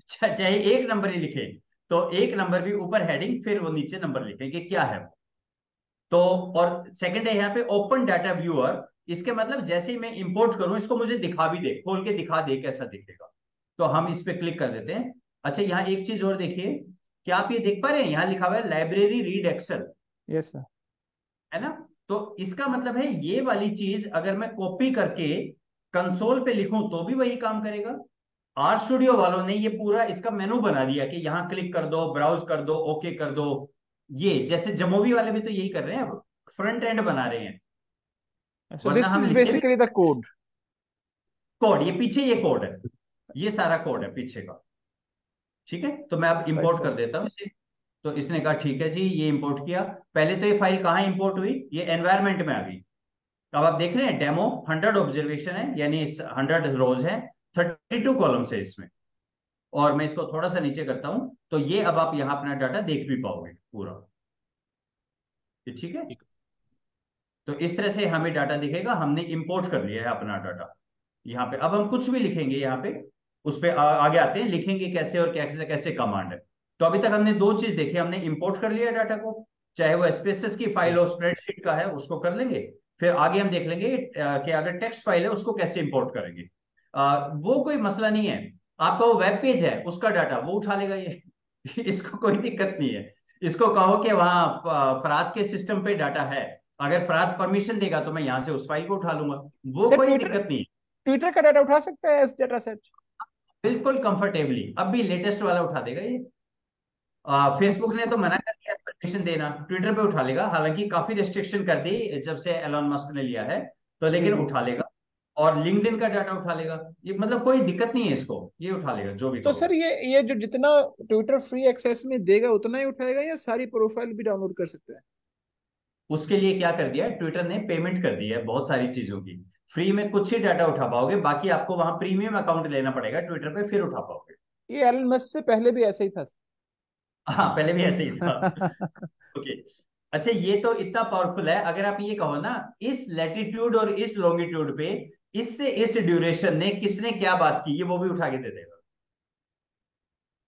चाहे एक नंबर ही लिखे तो एक नंबर भी ऊपर हेडिंग, फिर वो नीचे नंबर लिखेंगे क्या है वो। तो और सेकंड है यहाँ पे ओपन डाटा व्यूअर, इसके मतलब जैसे ही मैं इंपोर्ट करूं इसको मुझे दिखा भी दे, खोल के दिखा दे कैसा दिखेगा, तो हम इस पे क्लिक कर देते हैं। अच्छा यहाँ एक चीज और देखिए, क्या आप ये देख पा रहे हैं, यहाँ लिखा हुआ है library read Excel, yes sir. है ना। तो इसका मतलब है ये वाली चीज अगर मैं कॉपी करके कंसोल पे लिखूं तो भी वही काम करेगा। आर स्टूडियो वालों ने ये पूरा इसका मेनू बना दिया कि यहां क्लिक कर दो, ब्राउज कर दो, ओके कर दो। ये जैसे जमोवी वाले भी तो यही कर रहे हैं, अब फ्रंट एंड बना रहे हैं, सो वरना दिस हम इज लिखते भी बेसिकली द कोड। कोड, ये पीछे ये कोड है, ये सारा कोड है पीछे का। ठीक है, तो मैं अब राइट इंपोर्ट सर। कर देता हूँ इसे। तो इसने कहा ठीक है जी, ये इंपोर्ट किया। पहले तो ये फाइल कहाँ इंपोर्ट हुई, ये एनवायरमेंट में आ गई। अब आप देख रहे हैं डेमो 100 ऑब्जर्वेशन है, यानी 100 रोज है, 32 कॉलम्स है इसमें। और मैं इसको थोड़ा सा नीचे करता हूं, तो ये अब आप यहां अपना डाटा देख भी पाओगे पूरा, ये ठीक है। ठीक। तो इस तरह से हमें डाटा दिखेगा, हमने इंपोर्ट कर लिया है अपना डाटा। यहाँ पे अब हम कुछ भी लिखेंगे, यहाँ पे उस पे आगे आते हैं, लिखेंगे कैसे और कैसे कैसे कमांड है। तो अभी तक हमने दो चीज देखी, हमने इंपोर्ट कर लिया डाटा को, चाहे वो एसपीएसएस की फाइल जी हो, स्प्रेडशीट का है उसको कर लेंगे। फिर आगे हम देख लेंगे कि अगर टेक्स्ट फाइल है उसको कैसे इंपोर्ट करेंगे। वो कोई मसला नहीं है, आपका वो वेब पेज है उसका डाटा वो उठा लेगा ये इसको कोई दिक्कत नहीं है। इसको कहो कि वहां फराद के सिस्टम पे डाटा है, अगर फराद परमिशन देगा तो मैं यहां से उस फाइल को उठा लूंगा, वो सर कोई ट्विटर दिक्कत नहीं है। ट्विटर का डाटा उठा सकता है एस डाटा सेट। बिल्कुल कंफर्टेबली, अब भी लेटेस्ट वाला उठा देगा ये। फेसबुक ने तो मना कर दिया देना, ट्विटर पे उठा लेगा। हालांकि काफी रेस्ट्रिक्शन कर दी जब से एलॉन मस्क ने लिया है, तो जी लेकिन जी। उठा लेगा। और लिंक्डइन का डाटा उठा लेगा। ये मतलब कोई दिक्कत नहीं है इसको, ये उठा लेगा जो भी तो सर कहोगे। ये जो जितना ट्विटर फ्री एक्सेस में देगा उतना ही उठाएगा, या सारी प्रोफाइल भी डाउनलोड कर सकते हैं? उसके लिए क्या कर दिया है, ट्विटर ने पेमेंट कर दी है बहुत सारी चीजों की। फ्री में कुछ ही डाटा उठा पाओगे, बाकी आपको वहां प्रीमियम अकाउंट लेना पड़ेगा ट्विटर पे, फिर उठा पाओगे। ये एलन मस्क से पहले भी ऐसा ही था। हाँ, पहले भी ऐसे ही था। ओके। अच्छा, ये तो इतना पावरफुल है, अगर आप ये कहो ना, इस लैटिट्यूड और इस लॉन्गिट्यूड पे इससे इस ड्यूरेशन ने किसने क्या बात की, ये वो भी उठा के दे देगा।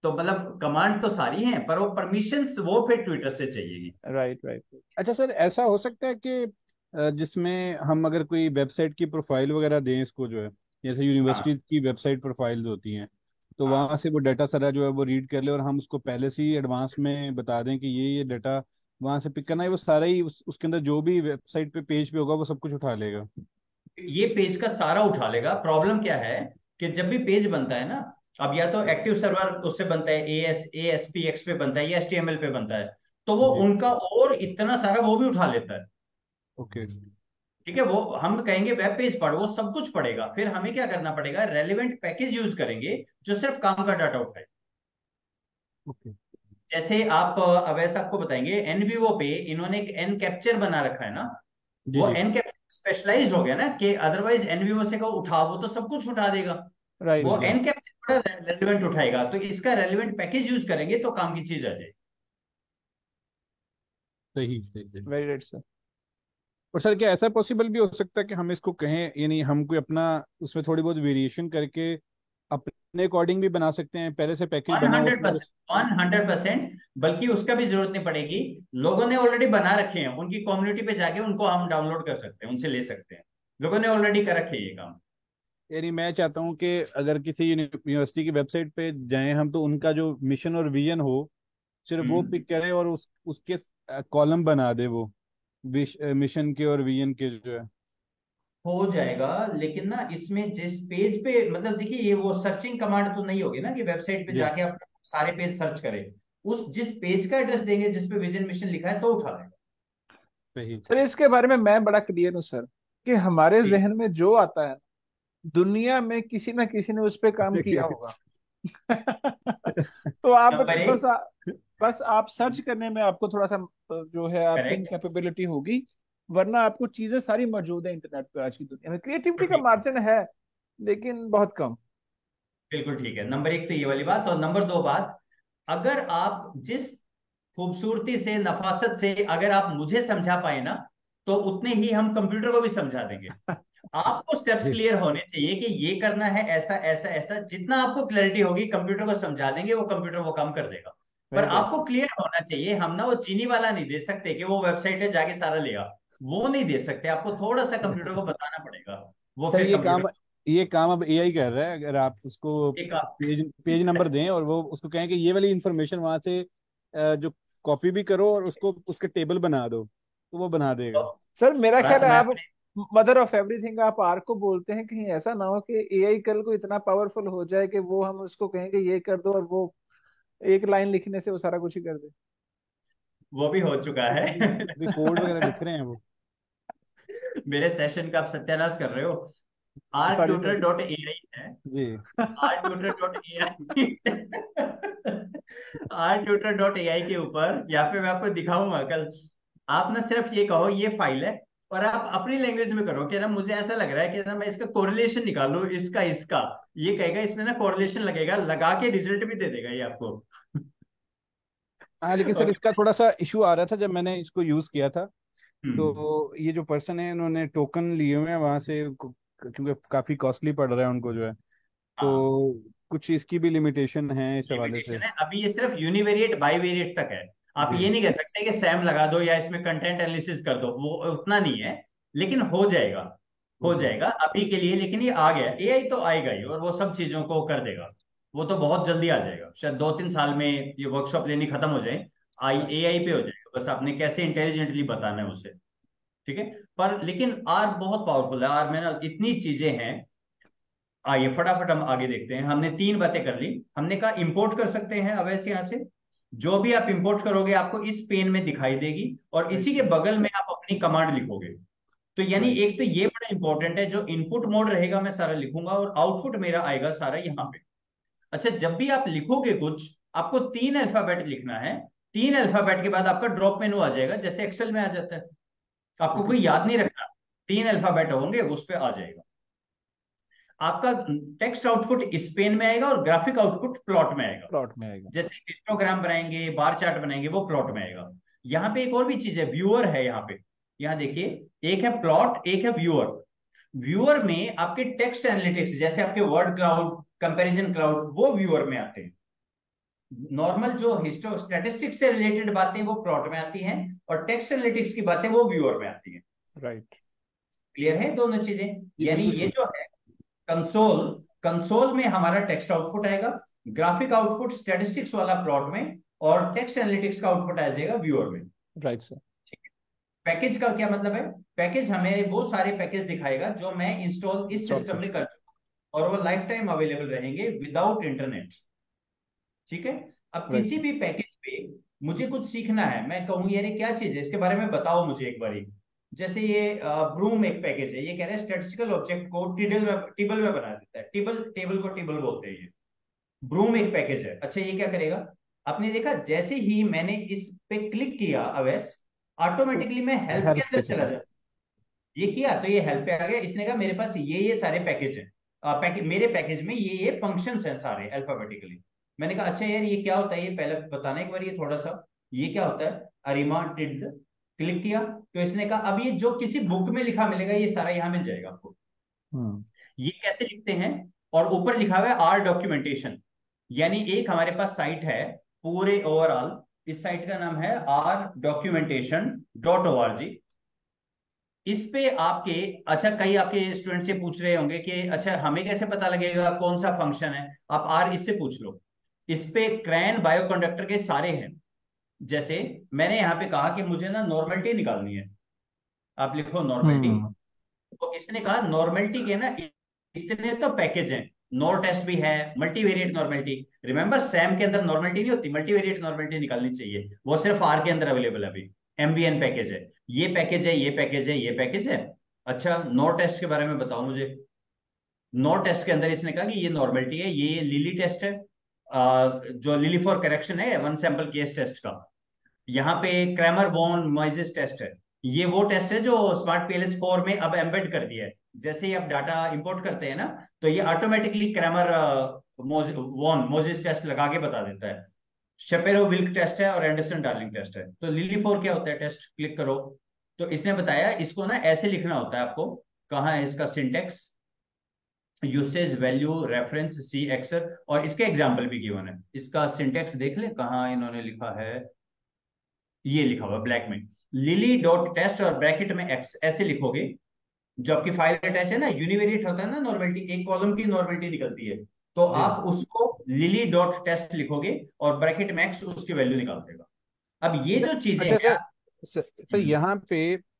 तो मतलब कमांड तो सारी हैं, पर वो परमिशंस वो फिर ट्विटर से चाहिएगी। Right right. अच्छा सर, ऐसा हो सकता है कि जिसमें हम अगर कोई वेबसाइट की प्रोफाइल वगैरह दें इसको जो है, जैसे हाँ, यूनिवर्सिटी की वेबसाइट प्रोफाइल्स होती हैं, तो हाँ। वहाँ से वो डाटा सारा जो है वो रीड कर ले और हम उसको पहले से ही एडवांस में बता दें कि ये डाटा वहाँ से पिक करना है, वो सारा ही उसके अंदर जो भी वेबसाइट पे पेज पे होगा वो सब कुछ उठा लेगा। ये पेज का सारा उठा लेगा। प्रॉब्लम क्या है कि जब भी पेज बनता है ना, अब या तो एक्टिव सर्वर उससे बनता है, ASPX पे बनता है या HTML पे बनता है, तो वो जी। उनका और इतना सारा वो भी उठा लेता है। ओके। ठीक है, वो हम कहेंगे वेब पेज पढ़ो, वो सब कुछ पढ़ेगा। फिर हमें क्या करना पड़ेगा, रेलिवेंट पैकेज यूज करेंगे जो सिर्फ काम का डाटा उठाए। ओके। जैसे आप अब ऐसा आपको बताएंगे, एनवीओ पे इन्होंने एक एन कैप्चर बना रखा है ना। जी वो जी। एन कैप्चर स्पेशलाइज हो गया ना, कि अदरवाइज एनवीओ से को उठाओ, वो तो सब कुछ उठा देगा। राइट वो बिल्कुल। राइट। एन कैप्चर बड़ा रेलिवेंट उठाएगा, तो इसका रेलिवेंट पैकेज यूज करेंगे तो काम की चीज आ जाए। सही सही सही। Very right sir. और सर क्या ऐसा पॉसिबल भी हो सकता है कि हम इसको कहें, यानी हम कोई अपना उसमें थोड़ी बहुत वेरिएशन करके अपने अकॉर्डिंग भी बना सकते हैं, पहले से पैकेज वन बना हुआ हंड्रेड उसमें परसेंट 100%। बल्कि उसका भी जरूरत नहीं पड़ेगी। लोगों ने ऑलरेडी बना रखे हैं, उनकी कम्युनिटी पे जाके उनको हम डाउनलोड कर सकते हैं, उनसे ले सकते हैं। लोगों ने ऑलरेडी कर रखे हैं ये काम। यानी मैं चाहता हूँ कि अगर किसी यूनिवर्सिटी की वेबसाइट पे जाएं हम, तो उनका जो मिशन और विजन हो सिर्फ वो हम्म। पिक करें और उसके कॉलम बना दे वो मिशन के और विजन के जो है। हो जाएगा, लेकिन ना इसमें जिस पेज पे, मतलब देखिए, ये वो सर्चिंग कमांड तो नहीं होगी ना कि वेबसाइट पे जी। जाके आप सारे पेज सर्च करें। उस जिस पेज का एड्रेस देंगे जिस पे विजन मिशन लिखा है, तो उठा लेगा। सही। सर इसके बारे में मैं बड़ा क्लियर हूँ सर, कि हमारे ठीक जहन में जो आता है दुनिया में किसी ना किसी ने उस पे काम किया होगा। तो आप नंबर बस एक। बस आप सर्च करने में आपको थोड़ा सा जो है आपकी करेक्ट। इनकैपेबिलिटी होगी, वरना आपको चीजें सारी मौजूद है इंटरनेट पे। आज की दुनिया में तो क्रिएटिविटी का ठीक है, मार्जिन है, लेकिन बहुत कम। बिल्कुल ठीक है। नंबर एक तो ये वाली बात, और नंबर दो बात, अगर आप जिस खूबसूरती से, नफासत से अगर आप मुझे समझा पाए ना, तो उतने ही हम कंप्यूटर को भी समझा देंगे। आपको स्टेप्स जी। क्लियर होने चाहिए कि ये करना है, ऐसा ऐसा ऐसा। जितना आपको क्लैरिटी होगी, कंप्यूटर को समझा देंगे, वो कंप्यूटर वो काम कर देगा। पर वेरी राइट। आपको क्लियर होना चाहिए। हम ना वो चीनी वाला नहीं दे सकते कि वो वेबसाइट है जाके सारा ले आ। वो नहीं दे सकते, आपको थोड़ा सा कंप्यूटर को बताना पड़ेगा। वो सर फिर कंप्यूटर ये काम अब एआई कर रहा है, अगर आप उसको एक पेज पेज नंबर दें और वो उसको कहें कि ये वाली इंफॉर्मेशन वहां से जो कॉपी भी करो और उसको उसके टेबल बना दो, तो वो बना देगा। सर मेरा ख्याल है मैं आप अपने मदर ऑफ एवरीथिंग आप आर को बोलते हैं, कहीं ऐसा ना हो कि एआई कल को इतना पावरफुल हो जाए कि वो हम उसको कहें कि ये कर दो और वो एक लाइन लिखने से वो सारा कुछ ही कर दे। वो भी हो चुका है। अभी कोड वगैरह लिख रहे हैं वो। मेरे सेशन का आप सत्यानाश कर रहे हो। R sorry tutor sorry. Dot A I है। जी। rtutor.ai। rtutor.ai के ऊपर, यहाँ पे मैं आपको दिखाऊंगा कल। आप ना सिर्फ ये कहो ये फाइल है, और आप अपनी लैंग्वेज में करो कि ना मुझे ऐसा लग रहा है कि ना मैं इसका कोरिलेशन निकालूं, इसका इसका। ये कहेगा इसमें ना कोरिलेशन लगेगा, लगा के रिजल्ट भी दे देगा ये आपको। हाँ, लेकिन सर ओके। इसका थोड़ा सा इशू आ रहा था जब मैंने इसको यूज किया था। हम्म। तो ये जो पर्सन है इन्होंने टोकन लिए हुए हैं वहां से, क्योंकि काफी कॉस्टली पड़ रहा है उनको जो है, हाँ, तो कुछ इसकी भी लिमिटेशन है इस हवाले से। लिमिटेशन है। अभी ये सिर्फ यूनिवेरिएट बाईवेरिएट तक है। आप जी। ये नहीं कह सकते कि सैम लगा दो या इसमें कंटेंट एनालिसिस कर दो, वो उतना नहीं है। लेकिन हो जाएगा। हो ओके। जाएगा अभी के लिए, लेकिन ये आ गया, एआई तो आएगा ही, और वो सब चीजों को कर देगा। वो तो बहुत जल्दी आ जाएगा, शायद 2-3 साल में ये वर्कशॉप लेनी खत्म हो जाए। एआई पे हो जाएगा, बस आपने कैसे इंटेलिजेंटली बताना है उसे। ठीक है। पर लेकिन आर बहुत पावरफुल है। आर में ना इतनी चीजें हैं। आइए फटाफट हम आगे देखते हैं। हमने 3 बातें कर ली। हमने कहा इंपोर्ट कर सकते हैं अब ऐसे यहां से। जो भी आप इंपोर्ट करोगे आपको इस पेन में दिखाई देगी, और इसी के बगल में आप अपनी कमांड लिखोगे। तो यानी राइट। एक तो ये बड़ा इंपॉर्टेंट है, जो इनपुट मोड रहेगा मैं सारा लिखूंगा और आउटपुट मेरा आएगा सारा यहाँ पे। अच्छा, जब भी आप लिखोगे कुछ, आपको 3 अल्फाबेट लिखना है। 3 अल्फाबेट के बाद आपका ड्रॉप मेनू आ जाएगा, जैसे एक्सेल में आ जाता है। आपको कोई याद नहीं रखना, 3 अल्फाबेट होंगे उस पर आ जाएगा। आपका टेक्स्ट आउटपुट इस पेन में आएगा और ग्राफिक आउटपुट प्लॉट में आएगा। प्लॉट में आएगा। जैसे हिस्टोग्राम बनाएंगे, बार चार्ट बनाएंगे, वो प्लॉट में आएगा। यहाँ पे एक और भी चीज है, व्यूअर है यहाँ पे। यहाँ देखिए, एक है प्लॉट, एक है व्यूअर। व्यूअर में आपके टेक्स्ट एनालिटिक्स, जैसे आपके वर्ड क्लाउड, कंपैरिजन क्लाउड, वो व्यूअर में आते हैं। नॉर्मल जो हिस्टो स्टैटिस्टिक्स से रिलेटेड बातें वो प्लॉट में आती हैं, और टेक्स्ट एनालिटिक्स की बातें वो व्यूअर में आती हैं। राइट। क्लियर है दोनों चीजें? जी यानी बिल्कुल ये सही। जो है कंसोल, कंसोल में हमारा टेक्स्ट आउटपुट आएगा, ग्राफिक आउटपुट स्टैटिस्टिक्स वाला प्लॉट में, और टेक्स्ट एनालिटिक्स का आउटपुट आ जाएगा व्यूअर में। Right sir. पैकेज का क्या मतलब है? पैकेज हमें वो सारे पैकेज दिखाएगा जो मैं इंस्टॉल इस इंस्टॉल सिस्टम कर। में कर चुका हूं, और वो लाइफ टाइम अवेलेबल रहेंगे विदाउट इंटरनेट। ठीक है। अब राइट किसी सर। भी पैकेज पे मुझे कुछ सीखना है, मैं कहूँ यार ये क्या चीज है, इसके बारे में बताओ मुझे एक बारी। जैसे ये ब्रूम एक पैकेज है, ये कह रहा है स्टैटिस्टिकल ऑब्जेक्ट को टेबल में बना देता है। टेबल, टेबल को टेबल बोलते हैं ये। ब्रूम एक पैकेज है। अच्छा, ये क्या करेगा? आपने देखा, जैसे ही मैंने इस पे क्लिक किया अवैस, तो ऑटोमेटिकली मैं हेल्प के हेल्प पे अंदर चला चला जाए। जाता। ये किया तो ये हेल्प पे आ गया, इसने कहा मेरे पास ये सारे पैकेज हैं। मेरे पैकेज में ये फंक्शंस हैं सारे अल्फाबेटिकली। मैंने कहा अच्छा यार ये क्या होता है, ये पहले बताना एक बार, ये थोड़ा सा ये क्या होता है। अरिमा टिड, क्लिक किया तो इसने कहा अब ये जो किसी बुक में लिखा मिलेगा ये सारा यहाँ मिल जाएगा आपको। हम्म। ये कैसे लिखते हैं? और ऊपर लिखा हुआ है आर डॉक्यूमेंटेशन। यानी एक हमारे पास साइट है पूरे ओवरऑल, इस साइट का नाम है r documentation.org। इस पे आपके, अच्छा कई आपके स्टूडेंट से पूछ रहे होंगे कि अच्छा हमें कैसे पता लगेगा कौन सा फंक्शन है, आप आर इससे पूछ लो। इस पे क्रैन बायोकंडक्टर के सारे हैं। जैसे मैंने यहाँ पे कहा कि मुझे ना नॉर्मलिटी निकालनी है, आप लिखो नॉर्मलिटी। हम्म। तो इसने कहा नॉर्मलिटी के ना इतने तो पैकेज हैं। नॉर टेस्ट भी है, मल्टीवेरिएट नॉर्मलिटी। रिमेंबर सैम के अंदर नॉर्मलिटी नहीं होती, मल्टीवेरिएट नॉर्मलिटी निकालनी चाहिए, वो सिर्फ आर के अंदर अवेलेबल है अभी। एमवीएन पैकेज है, ये पैकेज है, ये पैकेज है, ये पैकेज है। अच्छा, नॉर टेस्ट के बारे में बताओ मुझे। नॉर टेस्ट के अंदर इसने कहा कि ये नॉर्मलिटी है, ये लिली टेस्ट है, जो लिली फॉर करेक्शन है, वन सैंपल केस टेस्ट का। यहाँ पे क्रैमर बोन मॉइजेस टेस्ट है। ये वो टेस्ट है जो स्मार्ट पीएलएस 4 में अब एम्बेड कर दिया है। जैसे ही आप डाटा इंपोर्ट करते हैं ना, तो ये automatically Cramer von Mises test लगा के बता देता है। शेपेरो विल्क टेस्ट है और एंडरसन डार्लिंग टेस्ट है। तो लिली फोर क्या होता है टेस्ट, क्लिक करो। तो इसने बताया इसको ना ऐसे लिखना होता है आपको। कहाँ है इसका सिंटेक्स? यूसेज वैल्यू रेफरेंस सी एक्सर, और इसके एग्जाम्पल भी गिवन है। इसका सिंटेक्स देख ले कहाँ इन्होंने लिखा है। ये लिखा हुआ ब्लैक में, लिली डॉट टेस्ट और ब्रैकेट में एक्स, ऐसे लिखोगे। जो आपकी फाइल अटैच है ना, यूनिवेरिएट होता है ना नॉर्मलिटी, एक कॉलम की नॉर्मलिटी निकलती है। तो जी आप उसको लिली डॉट टेस्ट लिखोगे और ब्रैकेट में एक्स उसकी वैल्यू निकाल देगा। अब ये जो चीजें अच्छा हैं। सर, सर यहाँ पे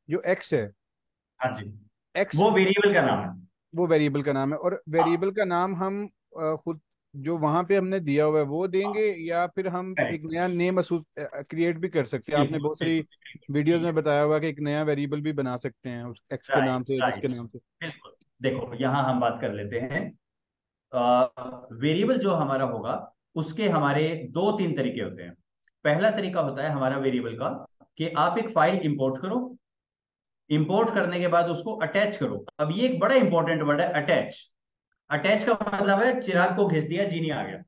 जो एक्स है, हाँ जी, एक्स वो वेरिएबल का नाम है। वो वेरिएबल का नाम है, और वेरिएबल का नाम हम खुद जो वहां पे हमने दिया हुआ है वो देंगे, या फिर हम एक करेक्ट। नया नेम क्रिएट भी कर सकते हैं? आपने बिल्कुल बहुत सारी बिल्कुल बिल्कुल, वीडियोस ठीक में है। बताया हुआ है कि एक नया वेरिएबल भी बना सकते हैं उस एक्स के नाम राइट से, जिसके राइट, नाम से। बिल्कुल। देखो यहाँ हम बात कर लेते हैं। वेरिएबल जो हमारा होगा, उसके हमारे दो तीन तरीके होते हैं। पहला तरीका होता है हमारा वेरिएबल का, कि आप एक फाइल इंपोर्ट करो, इंपोर्ट करने के बाद उसको अटैच करो। अब ये एक बड़ा इंपॉर्टेंट वर्ड है, अटैच। अटैच का मतलब है चिराग को घिस दिया, जीनी आ गया।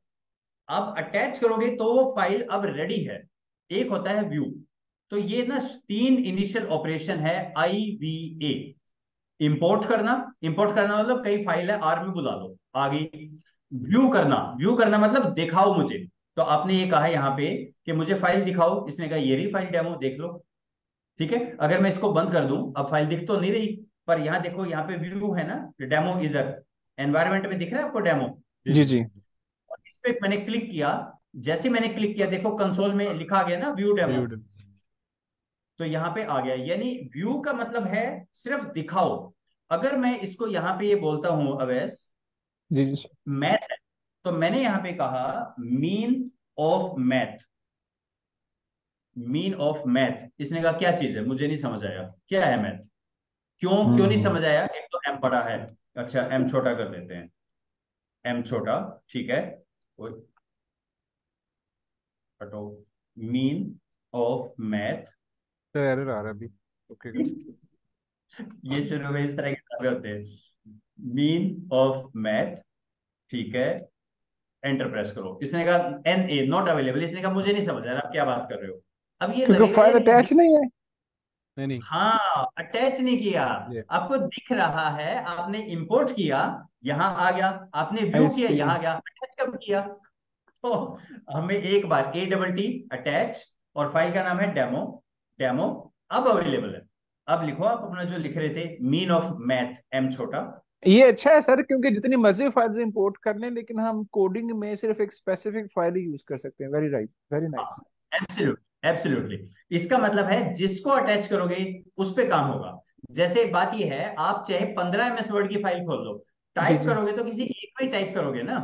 अब अटैच करोगे तो वो फाइल अब रेडी है। एक होता है व्यू। तो ये ना तीन इनिशियल ऑपरेशन है, IVA। इंपोर्ट करना, इंपोर्ट करना मतलब कई फाइल है आर में बुला लो, आ गई। व्यू करना, व्यू करना मतलब दिखाओ मुझे। तो आपने ये कहा यहाँ पे कि मुझे फाइल दिखाओ, इसने कहा ये रही फाइल डेमो, देख लो। ठीक है, अगर मैं इसको बंद कर दूं, अब फाइल दिख तो नहीं रही, पर यहाँ देखो, यहाँ पे व्यू है ना, डेमो इधर एनवायरमेंट में दिख रहा है आपको डेमो। जी जी जी। जी। और इस पे मैंने क्लिक किया, जैसे मैंने क्लिक किया देखो कंसोल में लिखा गया ना व्यू डेमो। Viewed। तो यहाँ पे आ गया, यानी व्यू का मतलब है सिर्फ दिखाओ। अगर मैं इसको यहाँ पे ये बोलता हूं अवैस जी जी। मैथ है, तो मैंने यहाँ पे कहा mean of math. Mean of math, इसने कहा क्या चीज है, मुझे नहीं समझ आया क्या है मैथ, क्यों क्यों नहीं समझ आया, एक तो एम बड़ा है, अच्छा एम छोटा कर देते हैं, एम छोटा, ठीक है, हटो, मीन ऑफ मैथ, तो एरर आ रहा है अभी। ओके कर। ये शुरू में इस तरह के दावे होते हैं, मीन ऑफ मैथ, ठीक है, एंटर प्रेस करो, इसने कहा एन ए नॉट अवेलेबल, इसने कहा मुझे नहीं समझ आ रहा आप क्या बात कर रहे हो। अब ये क्योंकि लगेगा फाइल यार ये, अटैच नहीं है। नहीं नहीं, हाँ अटैच नहीं किया, ये आपको दिख रहा है, आपने इंपोर्ट किया, यहां आ गया, आपने आई व्यू किया, सी। यहां गया, अटैच कब किया, तो हमें एक बार ए डबल टी अटैच, और फाइल का नाम है डेमो, डेमो अब अवेलेबल है। अब लिखो आप अपना जो लिख रहे थे, मीन ऑफ मैथ एम छोटा। ये अच्छा है सर, क्योंकि जितनी मर्जी फाइल्स इंपोर्ट कर लें, लेकिन हम कोडिंग में सिर्फ एक स्पेसिफिक फाइल ही यूज कर सकते हैं। Very right, very nice. Absolute, absolutely, इसका मतलब है जिसको अटैच करोगे उस पे काम होगा। जैसे बात ये है, आप चाहे 15 MS वर्ड की फाइल खोल लो, जी टाइप जी, करोगे तो किसी एक में टाइप करोगे ना।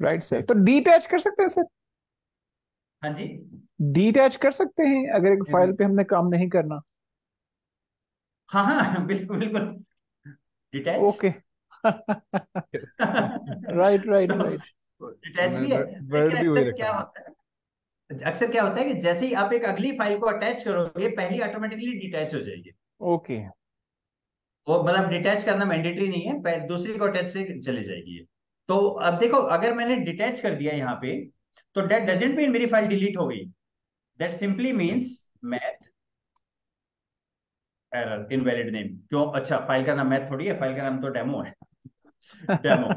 Right sir. जी। तो डीटैच कर सकते हैं सर? हाँ जी, डीटैच कर सकते हैं अगर एक नहीं फाइल नहीं, पे हमने काम नहीं करना? हाँ हाँ बिल्कुल बिल्कुल, detach okay. Right right right. तो डिटैच भी है, वर्ड लेकिन भी वही अक्सर रखा क्या है। होता है, अक्सर क्या होता है कि जैसे ही आप एक अगली फाइल को अटैच करोगे, पहली ऑटोमेटिकली डिटैच हो जाएगी। ओके। वो मतलब डिटैच करना मैंडेटरी नहीं है, दूसरी को अटैच से चली जाएगी ये। तो अब देखो, अगर मैंने डिटैच कर दिया यहाँ पे, तो दैट डजंट मीन मेरी फाइल डिलीट हो गई, that simply means math error invalid name. क्यों, अच्छा फाइल का नाम मैथ थोड़ी है, फाइल का नाम तो डेमो है, डेमो।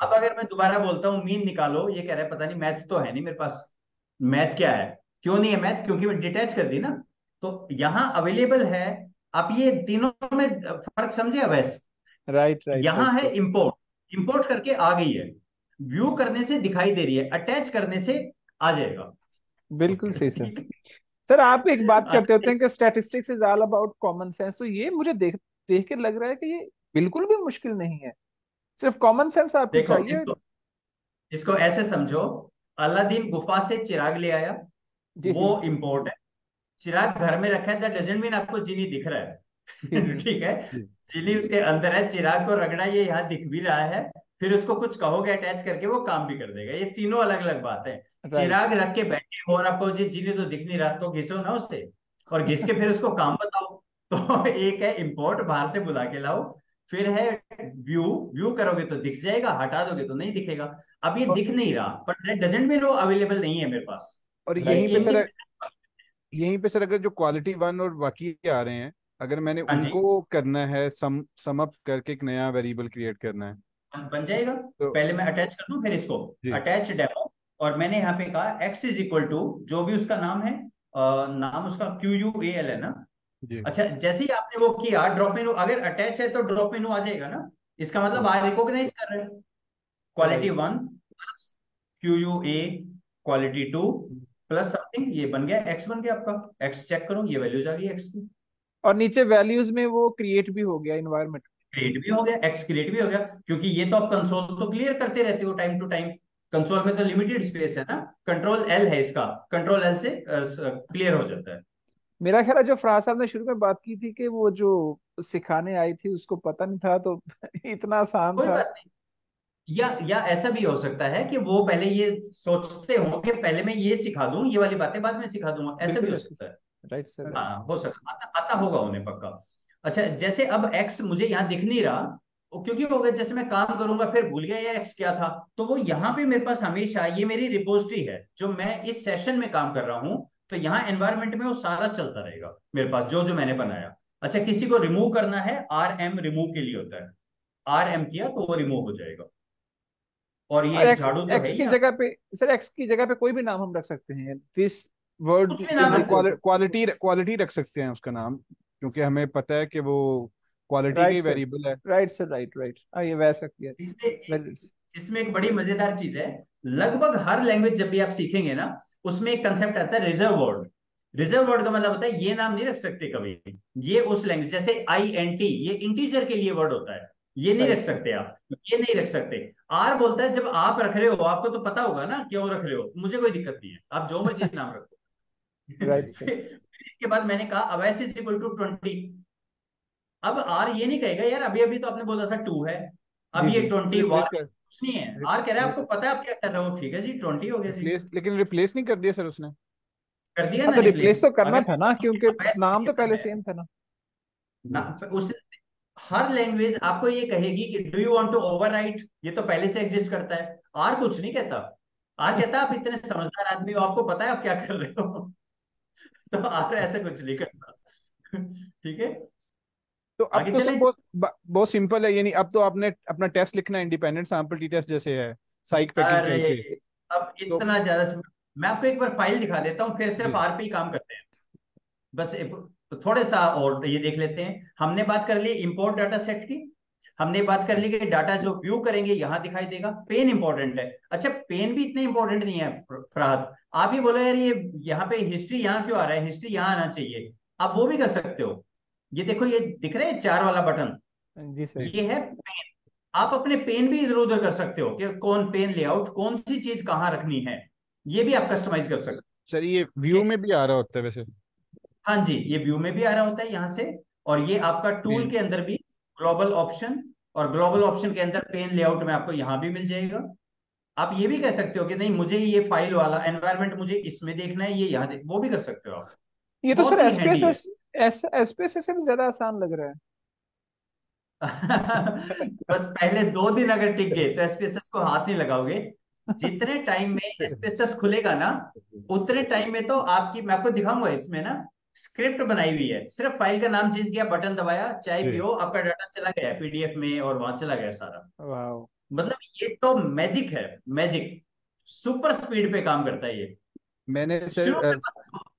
अब अगर मैं दोबारा बोलता हूँ मीन निकालो, ये कह रहा है पता नहीं मैथ तो है नहीं मेरे पास, मैथ क्या है, क्यों नहीं है मैथ, क्योंकि मैं डिटैच कर दी ना, तो यहां अवेलेबल है। आप ये तीनों में फर्क समझे अब ऐसे, राइट राइट यहां राइट है राइट। इंपोर्ट, इंपोर्ट करके आ गई है, व्यू करने से दिखाई दे रही है, अटैच करने से आ जाएगा। बिल्कुल सही सर। ठीक है, सर आप एक बात करते अच्छा होते हैं कि statistics is all about common sense, तो ये मुझे देख देख के लग रहा है कि ये बिल्कुल भी मुश्किल नहीं है। सिर्फ कॉमन सेंस आपको देखो चाहिए। इसको, इसको ऐसे समझो, अलादीन गुफा से चिराग ले आया, जी वो जी। इंपोर्ट है, चिराग घर में रखा है, दैट डजंट मीन आपको जीनी दिख रहा ठीक है है। ठीक है, जी। जीनी उसके अंदर है, चिराग को रगड़ा, ये यहाँ दिख भी रहा है, फिर उसको कुछ कहोगे अटैच करके वो काम भी कर देगा, ये तीनों अलग अलग बात है। राइट। चिराग रख के बैठे हो और आपको जी जीनी तो दिख नहीं रहा, तो घिसो ना उससे, और घिस के फिर उसको काम बताओ। तो एक है इंपोर्ट, बाहर से बुला के लाओ, फिर है व्यू, व्यू करोगे तो दिख जाएगा, हटा दोगे तो नहीं दिखेगा। अब ये और दिख नहीं रहा, बट दैट डजंट मीन वो अवेलेबल नहीं है मेरे पास, और ये राइट। इनके। यहीं पे सर अगर जो क्वालिटी वन और बाकी आ रहे हैं, अगर मैंने हाँ जी, उनको करना है, सम अप करके एक नया वेरिएबल क्रिएट करना है, बन जाएगा, तो पहले मैं अटैच कर दूं फिर इसको, जी अटैच डेमो, और मैंने यहाँ पे कहा x इज इक्वल टू जो भी उसका नाम है, नाम उसका QUAL है ना। जी अच्छा जैसे ही आपने वो किया, ड्रॉप मेनू अगर अटैच है तो ड्रॉप मेनू आ जाएगा ना, इसका मतलब जी आ रिकॉग्नाइज कर रहे हैं, quality right. One plus QUA quality two plus something, ये बन गया x, बन गया आपका x, चेक करो ये वैल्यूज आ गई x की, और नीचे वैल्यूज में वो क्रिएट भी हो गया इन्वायरमेंट। क्रिएट भी हो गया, एक्स क्रिएट भी हो गया, क्योंकि ये तो आप कंसोल तो क्लियर करते रहते हो टाइम टू टाइम, कंसोल में तो लिमिटेड स्पेस है ना, कंट्रोल एल है इसका, कंट्रोल एल से क्लियर हो जाता है। मेरा ख्याल है जो फराज साहब ने शुरू में बात की थी कि वो जो सिखाने आई थी उसको पता नहीं था, तो इतना आसान कोई था। बात नहीं, या ऐसा भी हो सकता है कि वो पहले ये सोचते हो कि पहले मैं ये सिखा दूं, ये वाली बातें बाद में सिखा दूंगा, ऐसा भी बिल्कुल हो ऐसे। सकता है। Right sir, right. हाँ हो सकता, आता होगा उन्हें पक्का। अच्छा जैसे अब एक्स मुझे यहाँ दिख नहीं रहा, क्योंकि हो गया, जैसे मैं काम करूंगा फिर भूल गया यार एक्स क्या था, तो वो यहाँ पे मेरे पास हमेशा ये मेरी रिपोजिटरी है, जो मैं इस सेशन में काम कर रहा हूँ, तो यहाँ एनवायरमेंट में वो सारा चलता रहेगा मेरे पास, जो जो मैंने बनाया। अच्छा किसी को रिमूव करना है, RM रिमूव के लिए होता है, RM किया तो वो रिमूव हो जाएगा, और और ये एक्स झाड़ू तो है एक्स ही की आप, जगह पे सर, एक्स की जगह पे कोई भी नाम हम रख सकते हैं, दिस वर्ड कुछ भी इज नाम नहीं, रख सकते इक्वल। हो। क्वालिटी क्वालिटी रख सकते हैं उसका नाम, क्योंकि हमें पता है कि वो क्वालिटी का राइट ही सर, वेरिएबल है। Right sir, right right. ये वैसा किया। इसमें वेरी। इसमें एक बड़ी मजेदार चीज है, लगभग हर लैंग्वेज जब भी आप सीखेंगे ना, उसमें एक कंसेप्ट आता है रिजर्व वर्ड। रिजर्व वर्ड का मतलब होता है ये नाम नहीं रख सकते कभी, ये उस लैंग्वेज, जैसे INT ये इंटीजर के लिए वर्ड होता है, ये नहीं रख राइट। सकते आप, ये नहीं रख सकते। R बोलता है जब आप रख रहे हो, आपको तो पता होगा ना क्यों रख रहे हो, मुझे कोई दिक्कत नहीं है, आप जो मर्जी नाम रखो, राइट सर। फिर इसके बाद मैंने कहा अब एस इज इक्वल टू 20। अब आर ये नहीं कहेगा यार अभी अभी तो आपने बोला था 2 है, अब जी ये जी। 20 रिप्लेस वार कर कुछ नहीं है। आर कह रहा है आपको पता है आप क्या कर रहे हो, ठीक है जी 20 हो गया जी। रिप्लेस, लेकिन रिप्लेस नहीं कर दिया सर उसने। कर दिया हाँ ना तो रिप्लेस। रिप्लेस तो करना अगर था ना, क्योंकि अब ऐसे नाम तो लिखा पहले है सेम था ना। ना, उस हर लैंग्वेज आपको ये कहेगी कि do you want to overwrite, ये तो पहले से एग्जिस्ट करता है। आर कुछ नहीं कहता। आर कहता है आप इतने समझदार आदमी हो, आपको पता है आप क्या कर रहे हो। तो आर ऐसे कुछ नहीं करता। ठीक है, तो अब आगे तो सर चलें। बहुत सिंपल है, यानी अब तो आपने अपना टेस्ट लिखना है इंडिपेंडेंट सैंपल टी टेस्ट जैसे है, साइक पैकिंग अरे करके। अब तो इतना ज्यादा मैं आपको एक बार फाइल दिखा देता हूँ, फिर सिर्फ जी आर पे ही काम करते हैं। बस तो थोड़ा सा और ये देख लेते हैं। हमने बात कर ली इंपोर्ट डाटा सेट की, हमने बात कर ली कि डाटा जो व्यू करेंगे यहां दिखाई देगा। पेन इंपॉर्टेंट है। अच्छा पेन भी इतने इंपॉर्टेंट नहीं है फरहाद। आप ही बोलो यार ये यहाँ पे हिस्ट्री यहाँ क्यों आ रहा है, हिस्ट्री यहाँ आना चाहिए। आप वो भी कर सकते हो। ये देखो ये दिख रहा है 4 वाला बटन, जी सर। ये है पेन। आप अपने पेन भी इधर उधर कर सकते हो कि कौन पेन लेआउट कौन सी चीज कहाँ रखनी है, ये भी आप कस्टमाइज कर सकते सर, ये हो। व्यू में भी आ रहा होता है वैसे। हाँ जी ये व्यू में भी आ रहा होता है यहाँ से। और ये आपका टूल पेन। के अंदर भी ग्लोबल ऑप्शन, और ग्लोबल ऑप्शन के अंदर पेन लेआउट में आपको यहाँ भी मिल जाएगा। आप ये भी कह सकते हो कि नहीं मुझे ये फाइल वाला एनवायरनमेंट मुझे इसमें देखना है, ये यहाँ वो भी कर सकते हो आप। ये तो सर बहुत ही हैंडी है। एसपीएसएस, एसपीएसएस से भी ज्यादा आसान लग रहा बस पहले 2 दिन अगर टिक गए तो एसपीएसएस को हाथ नहीं लगाओगे। जितने टाइम में एसपीएसएस खुलेगा ना उतने टाइम में तो आपकी, मैं आपको दिखाऊंगा इसमें ना स्क्रिप्ट बनाई हुई है, सिर्फ फाइल का नाम चेंज किया बटन दबाया चाय जी। पियो आपका डाटा चला गया पीडीएफ में और वहां चला गया सारा। है। वाह। मतलब ये तो मैजिक है, मैजिक। सुपर स्पीड पे काम करता है ये। मैंने शुरू सर में बस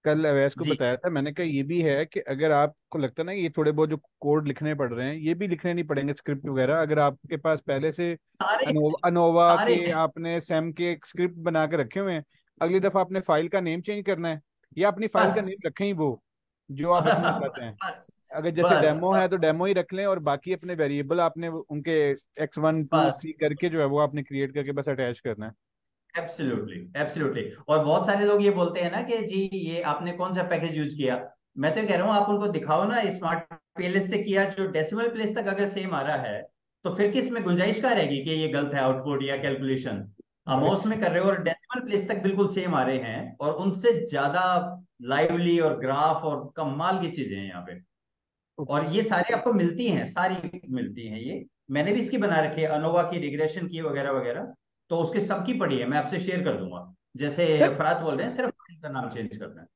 कल अवैस को जी बताया था, मैंने कहा ये भी है कि अगर आपको लगता है ना कि ये थोड़े बहुत जो कोड लिखने पड़ रहे हैं, ये भी लिखने नहीं पड़ेंगे स्क्रिप्ट वगैरह, अगर आपके पास पहले से सारे अनोवा सारे के, हैं आपने सैम के स्क्रिप्ट बना के रखे हुए हैं। अगली दफा आपने फाइल का नेम चेंज करना है, या अपनी फाइल का बस। नेम रखें ही वो जो आप रखना चाहते हैं। बस अगर जैसे बस डेमो है तो डेमो ही रख लें, और बाकी अपने वेरिएबल आपने उनके X1 2 3 बस करके जो है वो आपने क्रिएट करके बस अटैच करना है। Absolutely absolutely. और बहुत सारे लोग ये बोलते हैं ना कि जी ये आपने कौन सा पैकेज यूज किया। मैं तो कह रहा हूँ आप उनको दिखाओ ना स्मार्ट पीएलएस से किया जो डेसिमल प्लेस तक अगर सेम आ रहा है, तो फिर किस में गुंजाइश कहाँ रहेगी कि ये गलत है आउटपुट या कैलकुलेशन। राइट। अमोस में कर रहे हो और डेसिमल प्लेस तक बिल्कुल सेम आ रहे हैं, और उनसे ज्यादा लाइवली और ग्राफ और कमाल की चीजें हैं यहाँ पे। ओके। और ये सारी आपको मिलती हैं, सारी मिलती हैं ये। मैंने भी इसकी बना रखी है अनोवा की रिग्रेशन की वगैरह वगैरह, तो उसके सबकी पड़ी है, मैं आपसे शेयर कर दूंगा। जैसे सर, फरात बोल रहे हैं सिर्फ का नाम चेंज करना है।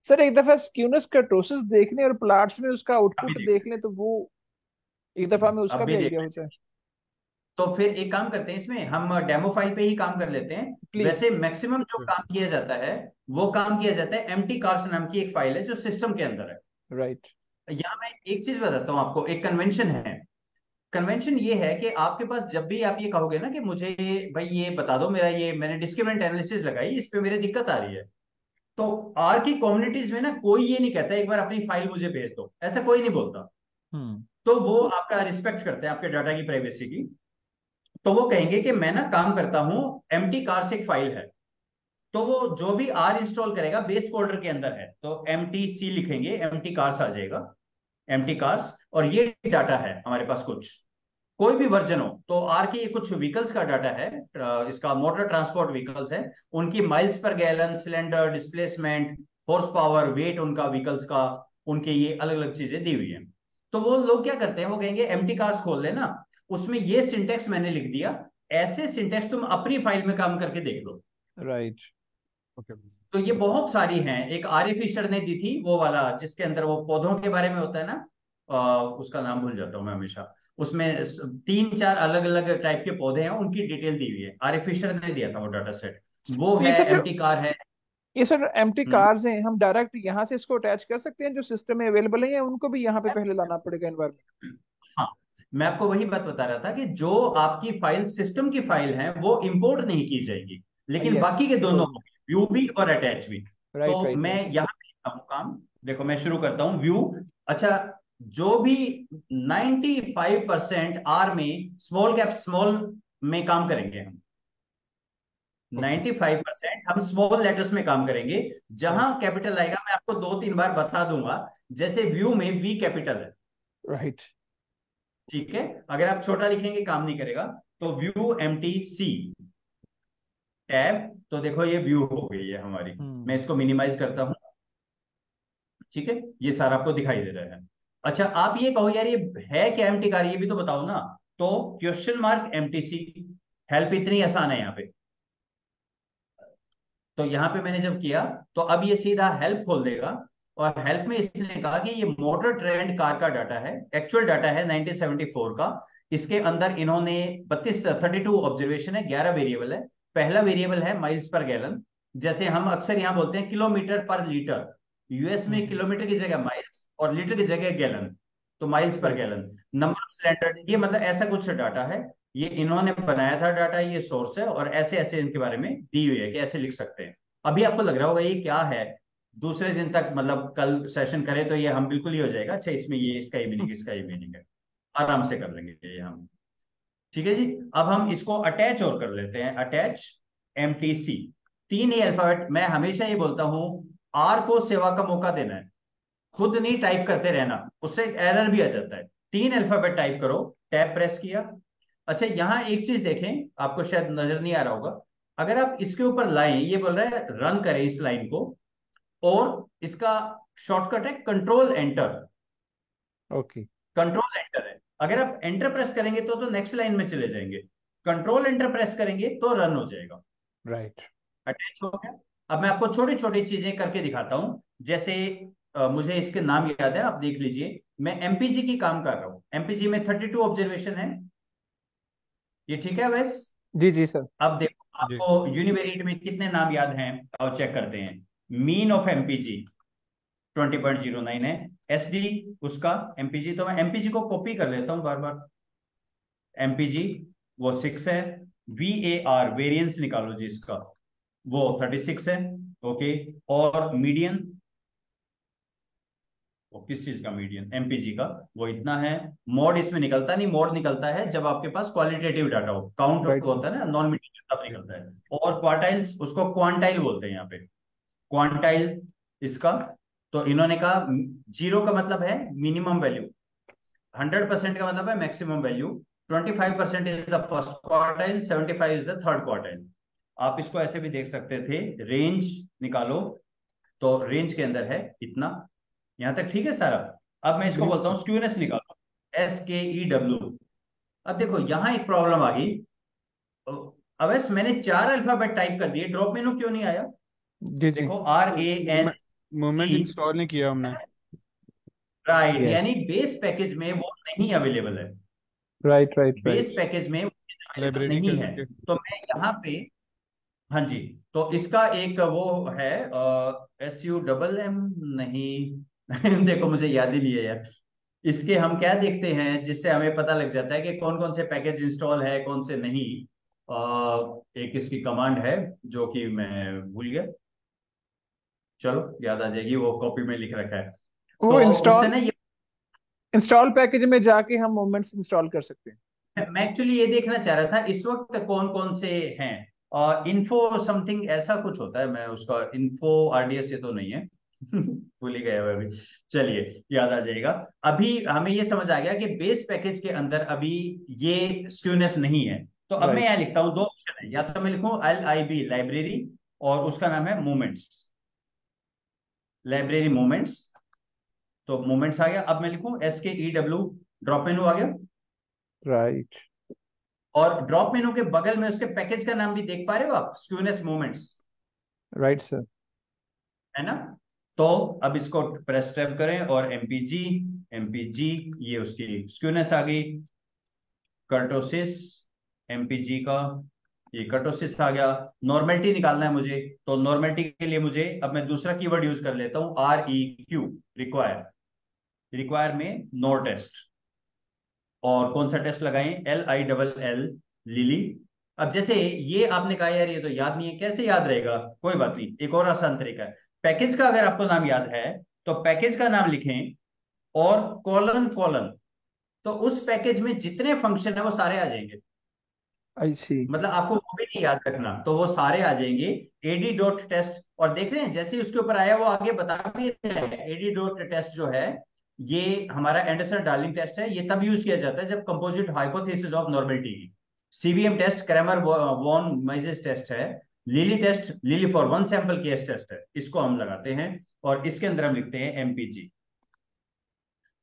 सर एक दफा स्क्यूनेस का प्रोसेस देख लें और प्लाट्स में उसका अभी आउटपुट देखो, देख लें तो वो एक दफा में उसका भी अभी आइडिया देख हो लेते जाए। हैं। तो फिर एक काम करते हैं इसमें हम डेमो फाइल पे ही काम कर लेते हैं। प्लीज। वैसे मैक्सिमम जो काम किया जाता है वो काम किया जाता है एम्प्टी कार्स नाम की एक फाइल है जो सिस्टम के अंदर है। राइट। यहाँ मैं एक चीज बताता हूँ आपको, एक कन्वेंशन है। कन्वेंशन ये है कि आपके पास जब भी आप ये कहोगे ना कि मुझे भाई ये बता दो मेरा ये मैंने डिस्क्रिमिनेंट एनालिसिस लगाई इस पे मेरी दिक्कत आ रही है, तो आर की कम्युनिटीज में ना कोई ये नहीं कहता एक बार अपनी फाइल मुझे भेज दो, ऐसा कोई नहीं बोलता। हम्म। तो वो आपका रिस्पेक्ट करते हैं आपके डाटा की प्राइवेसी की। तो वो कहेंगे कि मैं ना काम करता हूं एम्प्टी कार्स एक फाइल है, तो वो जो भी आर इंस्टॉल करेगा बेस फोल्डर के अंदर है, तो एम टी सी लिखेंगे एम्प्टी कार्स आ जाएगा। एम्प्टी कार्स और ये डाटा है हमारे पास कुछ, कोई भी वर्जन हो तो आर की कुछ व्हीकल्स का डाटा है। इसका मोटर ट्रांसपोर्ट व्हीकल्स है, उनकी miles per gallon cylinder displacement horse power weight उनका व्हीकल्स का, उनके ये अलग अलग चीजें दी हुई हैं। तो वो लोग क्या करते हैं वो कहेंगे एम्प्टी कार्स खोल लेना, उसमें ये सिंटेक्स मैंने लिख दिया, ऐसे सिंटेक्स तुम अपनी फाइल में काम करके देख लो। राइट। ओके। तो ये बहुत सारी हैं, एक आर फिशर ने दी थी वो वाला जिसके अंदर वो पौधों के बारे में होता है ना, उसका नाम भूल जाता हूँ मैं हमेशा। उसमें 3 4 अलग अलग टाइप के पौधे हैं उनकी डिटेल दी हुई है, आर फिशर ने दिया था वो डाटा सेट। वो तो है एम्प्टी कार है। ये सर एम्प्टी हम्म कार्स हैं, हम डायरेक्ट यहाँ से इसको अटैच कर सकते हैं जो सिस्टम में अवेलेबल है, या उनको भी यहाँ पे पहले लाना पड़ेगा एनवायरमेंट। हाँ मैं आपको वही बात बता रहा था कि जो आपकी फाइल सिस्टम की फाइल है वो इंपोर्ट नहीं की जाएगी, लेकिन यस, बाकी के ये दोनों होगी। व्यू भी और अटैच भी। राइट तो राइट मैं राइट। यहाँ पे लिखता हूँ काम, देखो मैं शुरू करता हूँ व्यू। अच्छा जो भी 95% आर में स्मॉल कैप स्मॉल में काम करेंगे हम, 95% हम स्मॉल लेटर्स में काम करेंगे। जहां कैपिटल आएगा मैं आपको 2-3 बार बता दूंगा। जैसे व्यू में वी कैपिटल है, राइट। ठीक है। अगर आप छोटा लिखेंगे काम नहीं करेगा। तो व्यू MTC टैब, तो देखो ये व्यू हो गई है हमारी। मैं इसको मिनिमाइज करता हूं, ठीक है। ये सारा आपको दिखाई दे रहा है। अच्छा आप ये कहो यार ये है क्या एम्प्टी कार, ये भी तो बताओ ना। तो क्वेश्चन मार्क MTC हेल्प इतनी आसान है यहाँ पे। तो यहाँ पे मैंने जब किया तो अब ये सीधा हेल्प खोल देगा। और हेल्प में इसने कहा कि ये मोटर ट्रेंड कार का डाटा है, एक्चुअल डाटा है 1974 का। इसके अंदर इन्होंने 32 ऑब्जर्वेशन है, 11 वेरिएबल है। पहला वेरिएबल है माइल्स पर गैलन। जैसे हम अक्सर यहाँ बोलते हैं किलोमीटर पर लीटर, यूएस में किलोमीटर की जगह माइल्स और लीटर की जगह गैलन। तो miles per gallon, number of cylinder, ये मतलब ऐसा कुछ डाटा है। ये इन्होंने बनाया था डाटा, ये सोर्स है, और ऐसे ऐसे इनके बारे में दी हुई है कि ऐसे लिख सकते हैं। अभी आपको लग रहा होगा ये क्या है, दूसरे दिन तक मतलब कल सेशन करें तो ये हम बिल्कुल ही हो जाएगा। अच्छा इसमें ये इसका ही मीनिंग, इसका ही मीनिंग है, आराम से कर लेंगे ये हम। ठीक है जी। अब हम इसको अटैच और कर लेते हैं, अटैच MTC। 3 ही अल्फाबेट, मैं हमेशा ये बोलता हूं आर को सेवा का मौका देना है, खुद नहीं टाइप करते रहना, उससे एरर भी आ जाता है। 3 अल्फाबेट टाइप करो, टैब प्रेस किया। अच्छा यहां एक चीज देखें, आपको शायद नजर नहीं आ रहा होगा। अगर आप इसके ऊपर लाइन, ये बोल रहा है रन करें इस लाइन को, और इसका शॉर्टकट है control enter. Okay. Control enter है, अगर आप एंटर प्रेस करेंगे तो नेक्स्ट लाइन में चले जाएंगे। कंट्रोल एंटर प्रेस करेंगे तो रन हो जाएगा। राइट। अटैच हो गया। अब मैं आपको छोटी छोटी चीजें करके दिखाता हूं। जैसे मुझे इसके नाम याद है, आप देख लीजिए। मैं MPG की काम कर रहा हूं, MPG में 32 ऑब्जर्वेशन है, ये ठीक है वैस। जी जी सर। अब देखो जी। आपको यूनिवेरिएट में कितने नाम याद हैं, और चेक करते हैं। मीन ऑफ MPG 20.09 है। SD उसका MPG, तो मैं MPG को कॉपी कर लेता हूं बार बार। MPG वो 6 है। VAR वेरिएंस निकालो जी इसका, वो 36 है। ओके। और मीडियन, वो किस चीज का मीडियन, MPG का, वो इतना है। मोड इसमें निकलता नहीं, मोड निकलता है जब आपके पास क्वालिटेटिव डाटा हो, काउंट राइट सर। होता है ना, नॉन मीडियन तब निकलता है। और क्वार्टाइल्स, उसको क्वांटाइल बोलते हैं यहाँ पे, क्वांटाइल इसका। तो इन्होंने कहा 0 का मतलब है मिनिमम वैल्यू, 100% का मतलब है maximum value, 25% is the first quartile, 75 is the third quartile. आप इसको ऐसे भी देख सकते थे, रेंज निकालो, तो रेंज के अंदर है इतना। यहां तक ठीक है सारा। अब मैं इसको बिल्कुल बोलता सर। हूँ स्क्यूनेस निकालो, SKEW। अब देखो यहां एक प्रॉब्लम आ गई। अब मैंने 4 अल्फाबेट टाइप कर दिए, ड्रॉप मेनू क्यों नहीं आया। जी जी। देखो RANE, मोमेंट इंस्टॉल नहीं किया हमने। Right, yes. यानी बेस पैकेज में वो नहीं अवेलेबल है। Right right base right. Package में अवेलेबल लाइब्रेरी नहीं के है। के तो मैं यहाँ पे, हाँ जी, तो इसका एक वो है SUMM नहीं देखो मुझे याद ही नहीं है यार। इसके हम क्या देखते हैं जिससे हमें पता लग जाता है कि कौन कौन से पैकेज इंस्टॉल है कौन से नहीं। एक इसकी कमांड है जो कि मैं भूल गया, चलो याद आ जाएगी, वो कॉपी में लिख रखा है। वो तो उससे इंस्टॉल, ना ये, इंस्टॉल पैकेज में जाके हम मोमेंट्स इंस्टॉल कर सकते हैं। मैं एक्चुअली ये देखना चाह रहा था इस वक्त कौन कौन से हैं। इन्फो समथिंग ऐसा कुछ होता है, मैं उसका इन्फो RDS ये तो नहीं है भूल ही गया मैं अभी। चलिए याद आ जाएगा। अभी हमें ये समझ आ गया कि बेस पैकेज के अंदर अभी ये स्क्यूनेस नहीं है। तो अब मैं राइट। यहाँ लिखता हूँ, 2 ऑप्शन है, या तो मैं लिखूँ LIB लाइब्रेरी, और उसका नाम है मोमेंट्स, लाइब्रेरी मोमेंट्स। तो मोमेंट्स आ गया। अब मैं लिखूँ SKEW, ड्रॉप मेनू आ गया। राइट। और ड्रॉप मेनू के बगल में उसके पैकेज का नाम भी देख पा रहे हो आप, स्क्यूनेस मोमेंट्स, राइट सर। है ना। तो अब इसको प्रेस टैब करें और MPG, MPG ये उसकी स्क्यूनेस आ गई। कर्टोसिस MPG का, ये कर्टोसिस आ गया। नॉर्मेलिटी निकालना है मुझे, तो नॉर्मेलिटी के लिए मुझे अब मैं दूसरा कीवर्ड यूज कर लेता हूं, REQ, रिक्वायर। रिक्वायर में नो टेस्ट, और कौन सा टेस्ट लगाएं, LILL, लिली। अब जैसे ये आपने कहा यार ये तो याद नहीं है, कैसे याद रहेगा, कोई बात नहीं, एक और आसान तरीका है। पैकेज का अगर आपको नाम याद है तो पैकेज का नाम लिखें और कॉलन कॉलन, तो उस पैकेज में जितने फंक्शन है वो सारे आ जाएंगे। आई सी। मतलब आपको वो भी नहीं याद रखना, तो वो सारे आ जाएंगे। एडी डॉट टेस्ट, और देख रहे हैं जैसे ही उसके ऊपर आया वो आगे बता भी रहे हैं। एडी डॉट टेस्ट जो है, ये हमारा एंडरसन डार्लिंग टेस्ट है। ये तब यूज किया जाता है जब कंपोजिट हाइपोथेसिस ऑफ नॉर्मेलिटी की। CVM test Cramer von Mises test है। Lillie test, Lillie for one sample case test है, इसको हम लगाते हैं और इसके अंदर हम लिखते हैं एमपीजी।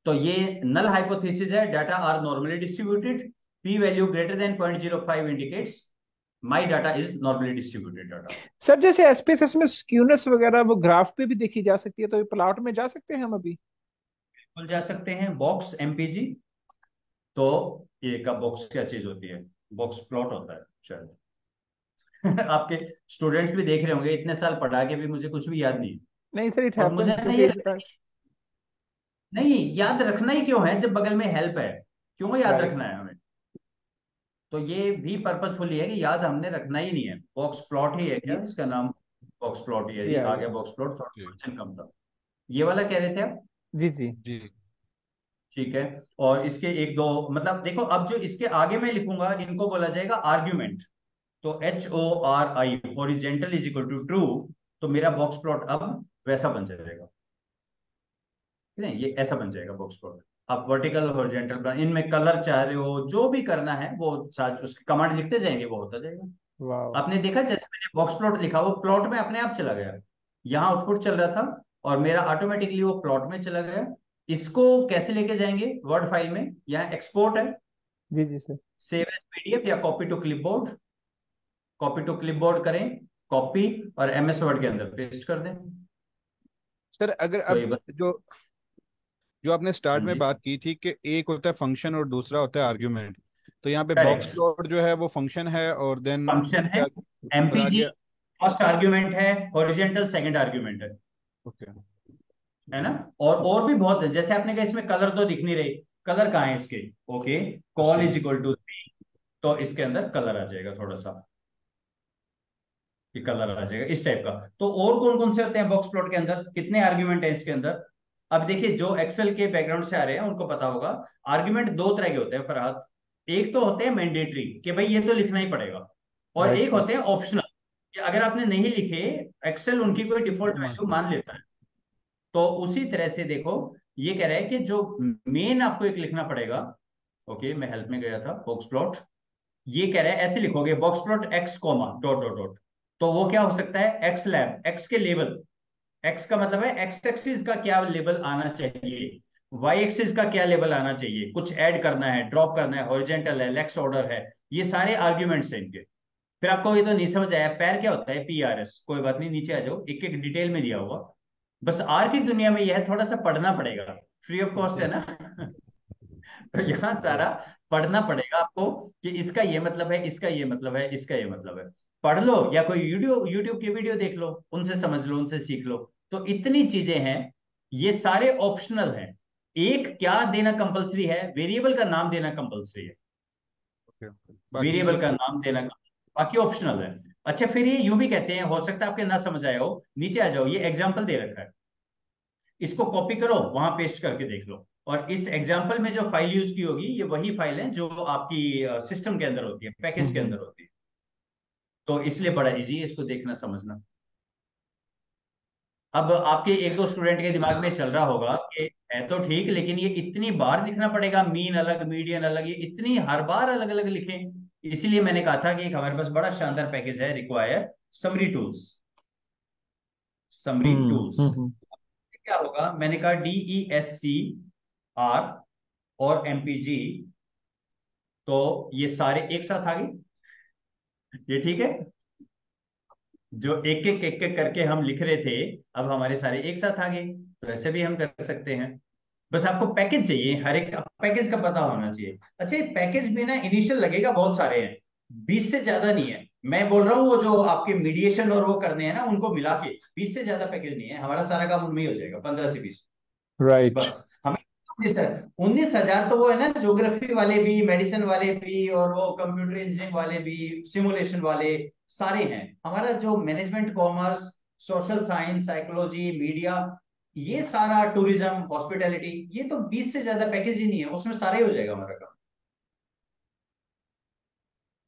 तो ये नल हाइपोथेसिस है, data are normally distributed, p value greater than 0.05 indicates my data is normally distributed data. Sir जैसे एसपीएसएस में स्क्यूनेस वगैरह वो ग्राफ पे भी देखी जा सकती है, तो ये प्लॉट में जा सकते हैं हम अभी? खुल जा सकते हैं बॉक्स एमपीजी। तो ये का बॉक्स क्या चीज होती है? बॉक्स प्लॉट होता है शायद। आपके स्टूडेंट्स भी देख रहे होंगे, इतने साल पढ़ा के भी मुझे कुछ भी याद नहीं। नहीं सर, इट और मुझे हैपेंस ना ये क्योंकि लगता है, नहीं याद रखना ही क्यों है जब बगल में हेल्प है? क्यों याद राइट। रखना है हमें? तो ये भी पर्पजफुली है कि याद हमने रखना ही नहीं है। बॉक्स प्लॉट ही है क्या ये इसका नाम? बॉक्स प्लॉट ही है जी, आ या गया बॉक्स प्लॉट, थोड़ा जी क्वेश्चन कम था। ये वाला कह रहे थे आप? जी जी। जी। ठीक है। और इसके एक दो मतलब देखो, अब जो इसके आगे मैं लिखूंगा इनको बोला जाएगा आर्ग्यूमेंट। तो HORI, horizontal is equal to true. तो मेरा बॉक्स प्लॉट अब वैसा बन जाएगा, ठीक है? ये ऐसा बन जाएगा बॉक्स प्लॉट। आप वर्टिकल हॉरिजेंटल इनमें कलर चाह रहे हो, जो भी करना है वो साथ उसके कमांड लिखते जाएंगे, वो होता जाएगा। वाह। आपने देखा जैसे मैंने बॉक्स प्लॉट लिखा, वो प्लॉट में अपने आप चला गया। यहाँ आउटपुट चल रहा था और मेरा ऑटोमेटिकली वो प्लॉट में चला गया। इसको कैसे लेके जाएंगे वर्ड फाइल में? यहाँ एक्सपोर्ट है, जी जी सर। सेव एज पीडीएफ या copy to clipboard. Copy to clipboard करें, कॉपी, और एमएस वर्ड के अंदर पेस्ट कर दें। सर अगर तो अब ये बस, जो जो आपने स्टार्ट हाँ में जी, बात की थी कि एक होता है फंक्शन और दूसरा होता है आर्ग्यूमेंट, तो यहाँ पे बॉक्स करेक्ट। प्लॉट जो है वो फंक्शन है और देन फंक्शन है, और एमपीजी आगे। फर्स्ट आर्ग्यूमेंट है, हॉरिजेंटल सेकंड आर्ग्यूमेंट ओके। है ना? और भी बहुत है, जैसे आपने कहा इसमें कलर तो दिख नहीं रहे। कलर कहाँ है इसके? ओके, कॉल अच्छा। इज इक्वल टू 3, तो इसके अंदर कलर आ जाएगा थोड़ा सा। ये कलर आ जाएगा इस टाइप का। तो और कौन कौन से होते हैं बॉक्स प्लॉट के अंदर? कितने आर्ग्यूमेंट हैं इसके अंदर? अब देखिए, जो एक्सेल के बैकग्राउंड से आ रहे हैं उनको पता होगा। आर्ग्यूमेंट दो तरह के होते हैं फरहाद। एक तो होते हैं मैंडेटरी, कि भाई ये तो लिखना ही पड़ेगा। और राइट एक सर। होते हैं ऑप्शनल, कि अगर आपने नहीं लिखे, एक्सेल उनकी कोई डिफॉल्ट मान वैल्यू लो। मान लेता है। तो उसी तरह से देखो, ये कह रहा है कि जो मेन आपको एक लिखना पड़ेगा। ओके, मैं हेल्प में गया था, बॉक्स प्लॉट। ये कह रहा है ऐसे लिखोगे, box plot x comma dot dot dot. तो वो क्या हो सकता है? एक्स लैब, एक्स के लेवल। एक्स का मतलब है एक्स एक्सिस का क्या लेवल आना चाहिए, वाई एक्सिस का क्या लेवल आना चाहिए, कुछ ऐड करना है, ड्रॉप करना है, हॉरिजेंटल है, लेक्स ऑर्डर है। ये सारे आर्ग्यूमेंट्स हैं इनके। फिर आपको ये तो नहीं समझ आया, पैर क्या होता है? PRS, कोई बात नहीं, नीचे आ जाओ, एक एक डिटेल में दिया हुआ। बस आर की दुनिया में यह है, थोड़ा सा पढ़ना पड़ेगा, फ्री ऑफ कॉस्ट है ना। तो यहाँ सारा पढ़ना पड़ेगा आपको, कि इसका ये मतलब है, इसका ये मतलब है, इसका ये मतलब है। पढ़ लो या कोई वीडियो, यूट्यूब की वीडियो देख लो, उनसे समझ लो, उनसे सीख लो। तो इतनी चीजें हैं। ये सारे ऑप्शनल हैं। एक क्या देना कंपलसरी है? वेरिएबल का नाम देना कंपलसरी है। ओके। बाकी वेरिएबल का नाम देना बाकी ऑप्शनल है। अच्छा, फिर ये यूं भी कहते हैं, हो सकता है आपके ना समझ आया हो, नीचे आ जाओ, ये एग्जाम्पल दे रखा है। इसको कॉपी करो, वहां पेस्ट करके देख लो। और इस एग्जाम्पल में जो फाइल यूज की होगी, ये वही फाइल है जो आपकी सिस्टम के अंदर होती है, पैकेज के हम्म। अंदर होती है। तो इसलिए बड़ा इजी है इसको देखना समझना। अब आपके एक दो स्टूडेंट के दिमाग में चल रहा होगा कि है तो ठीक, लेकिन ये इतनी बार लिखना पड़ेगा, मीन अलग मीडियन अलग, ये इतनी हर बार अलग अलग लिखें। इसीलिए मैंने कहा था कि एक हमारे पास बड़ा शानदार पैकेज है, रिक्वायर समरी टूल्स। समरी हम्म। टूल्स क्या होगा? मैंने कहा DESCR और MPG। तो ये सारे एक साथ आ गए, ये ठीक है। जो एक एक करके हम लिख रहे थे, अब हमारे सारे एक साथ आ गए। तो ऐसे भी हम कर सकते हैं। बस आपको पैकेज चाहिए, हर एक पैकेज का पता होना चाहिए। अच्छा, ये पैकेज भी ना इनिशियल लगेगा, बहुत सारे हैं, 20 से ज्यादा नहीं है। मैं बोल रहा हूँ वो जो आपके मीडिएशन और वो करने हैं ना, उनको मिला के 20 से ज्यादा पैकेज नहीं है। हमारा सारा काम उनमें ही हो जाएगा, 15 से 20। राइट। बस हमें 19,000 तो वो है ना, ज्योग्राफी वाले भी, मेडिसिन वाले भी, और वो कंप्यूटर इंजीनियरिंग वाले भी, सिमुलेशन वाले, सारे हैं। हमारा जो management, commerce, social science, psychology, media, ये सारा, टूरिज्म, हॉस्पिटैलिटी, ये तो 20 से ज्यादा पैकेज ही नहीं है, उसमें सारा ही हो जाएगा हमारा काम।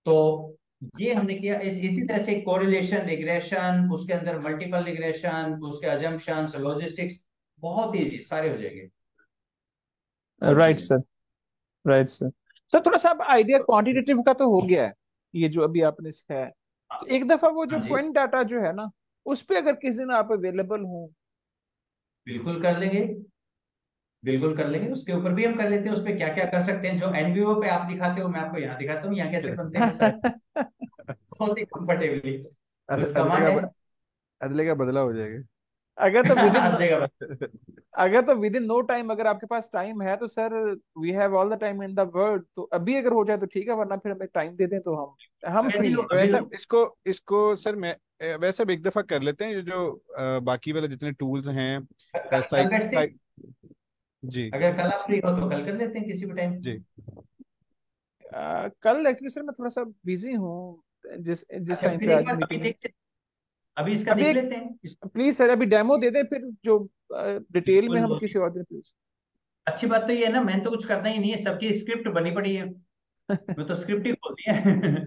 तो ये हमने किया। इसी तरह से कोरिलेशन, रिग्रेशन, उसके अंदर मल्टीपल रिग्रेशन, उसके अजम्पशंस, लॉजिस्टिक्स, बहुत इजी, सारे हो जाएंगे, सब राइट चीजें। सर। Right sir. सर थोड़ा सा आइडिया क्वांटिटेटिव का तो हो गया है, ये जो अभी आपने सिखाया है। तो एक दफा वो जो हाँ जी, पॉइंट डाटा जो है ना, उस पे अगर किसी दिन आप अवेलेबल हो। बिल्कुल कर लेंगे, बिल्कुल कर लेंगे। उसके ऊपर भी हम कर लेते हैं, उस पे क्या क्या कर सकते हैं, जो एनवीओ पे आप दिखाते हो मैं आपको यहाँ दिखाता हूँ, यहाँ कैसे बनते हैं सारे, बहुत ही कंफर्टेबली। बस अदले कमांड का है। अदले का बदला हो जाएगा। अगर तो विद इन देगा बस। अगर तो विद इन नो टाइम, अगर आपके पास टाइम है तो sir, we have all the time in the world, तो अभी अगर हो जाए तो ठीक है, वरना फिर हमें टाइम दे दें तो हम अभी फ्री लो, हैं। अभी वैसे लो। इसको इसको सर मैं वैसे अब एक दफा कर लेते हैं, ये जो बाकी वाले जितने टूल्स हैं कल बैठते हैं, जी अगर कल आप फ्री हो तो कल कर लेते हैं किसी भी टाइम। जी। कल एक्चुअली सर मैं थोड़ा सा बिजी हूँ, जिस जिस अच्छा, टाइम फिर पे एक आज बार अभी मीटिंग है। देख लेते, अभी इसका अभी देख एक, लेते हैं प्लीज सर अभी डेमो दे दें, फिर जो डिटेल में हम बिल्कुल। किसी और दिन प्लीज। अच्छी बात तो ये है ना, मैंने तो कुछ करना ही नहीं है, सबकी स्क्रिप्ट बनी पड़ी है, मैं तो स्क्रिप्ट ही खोल दी है।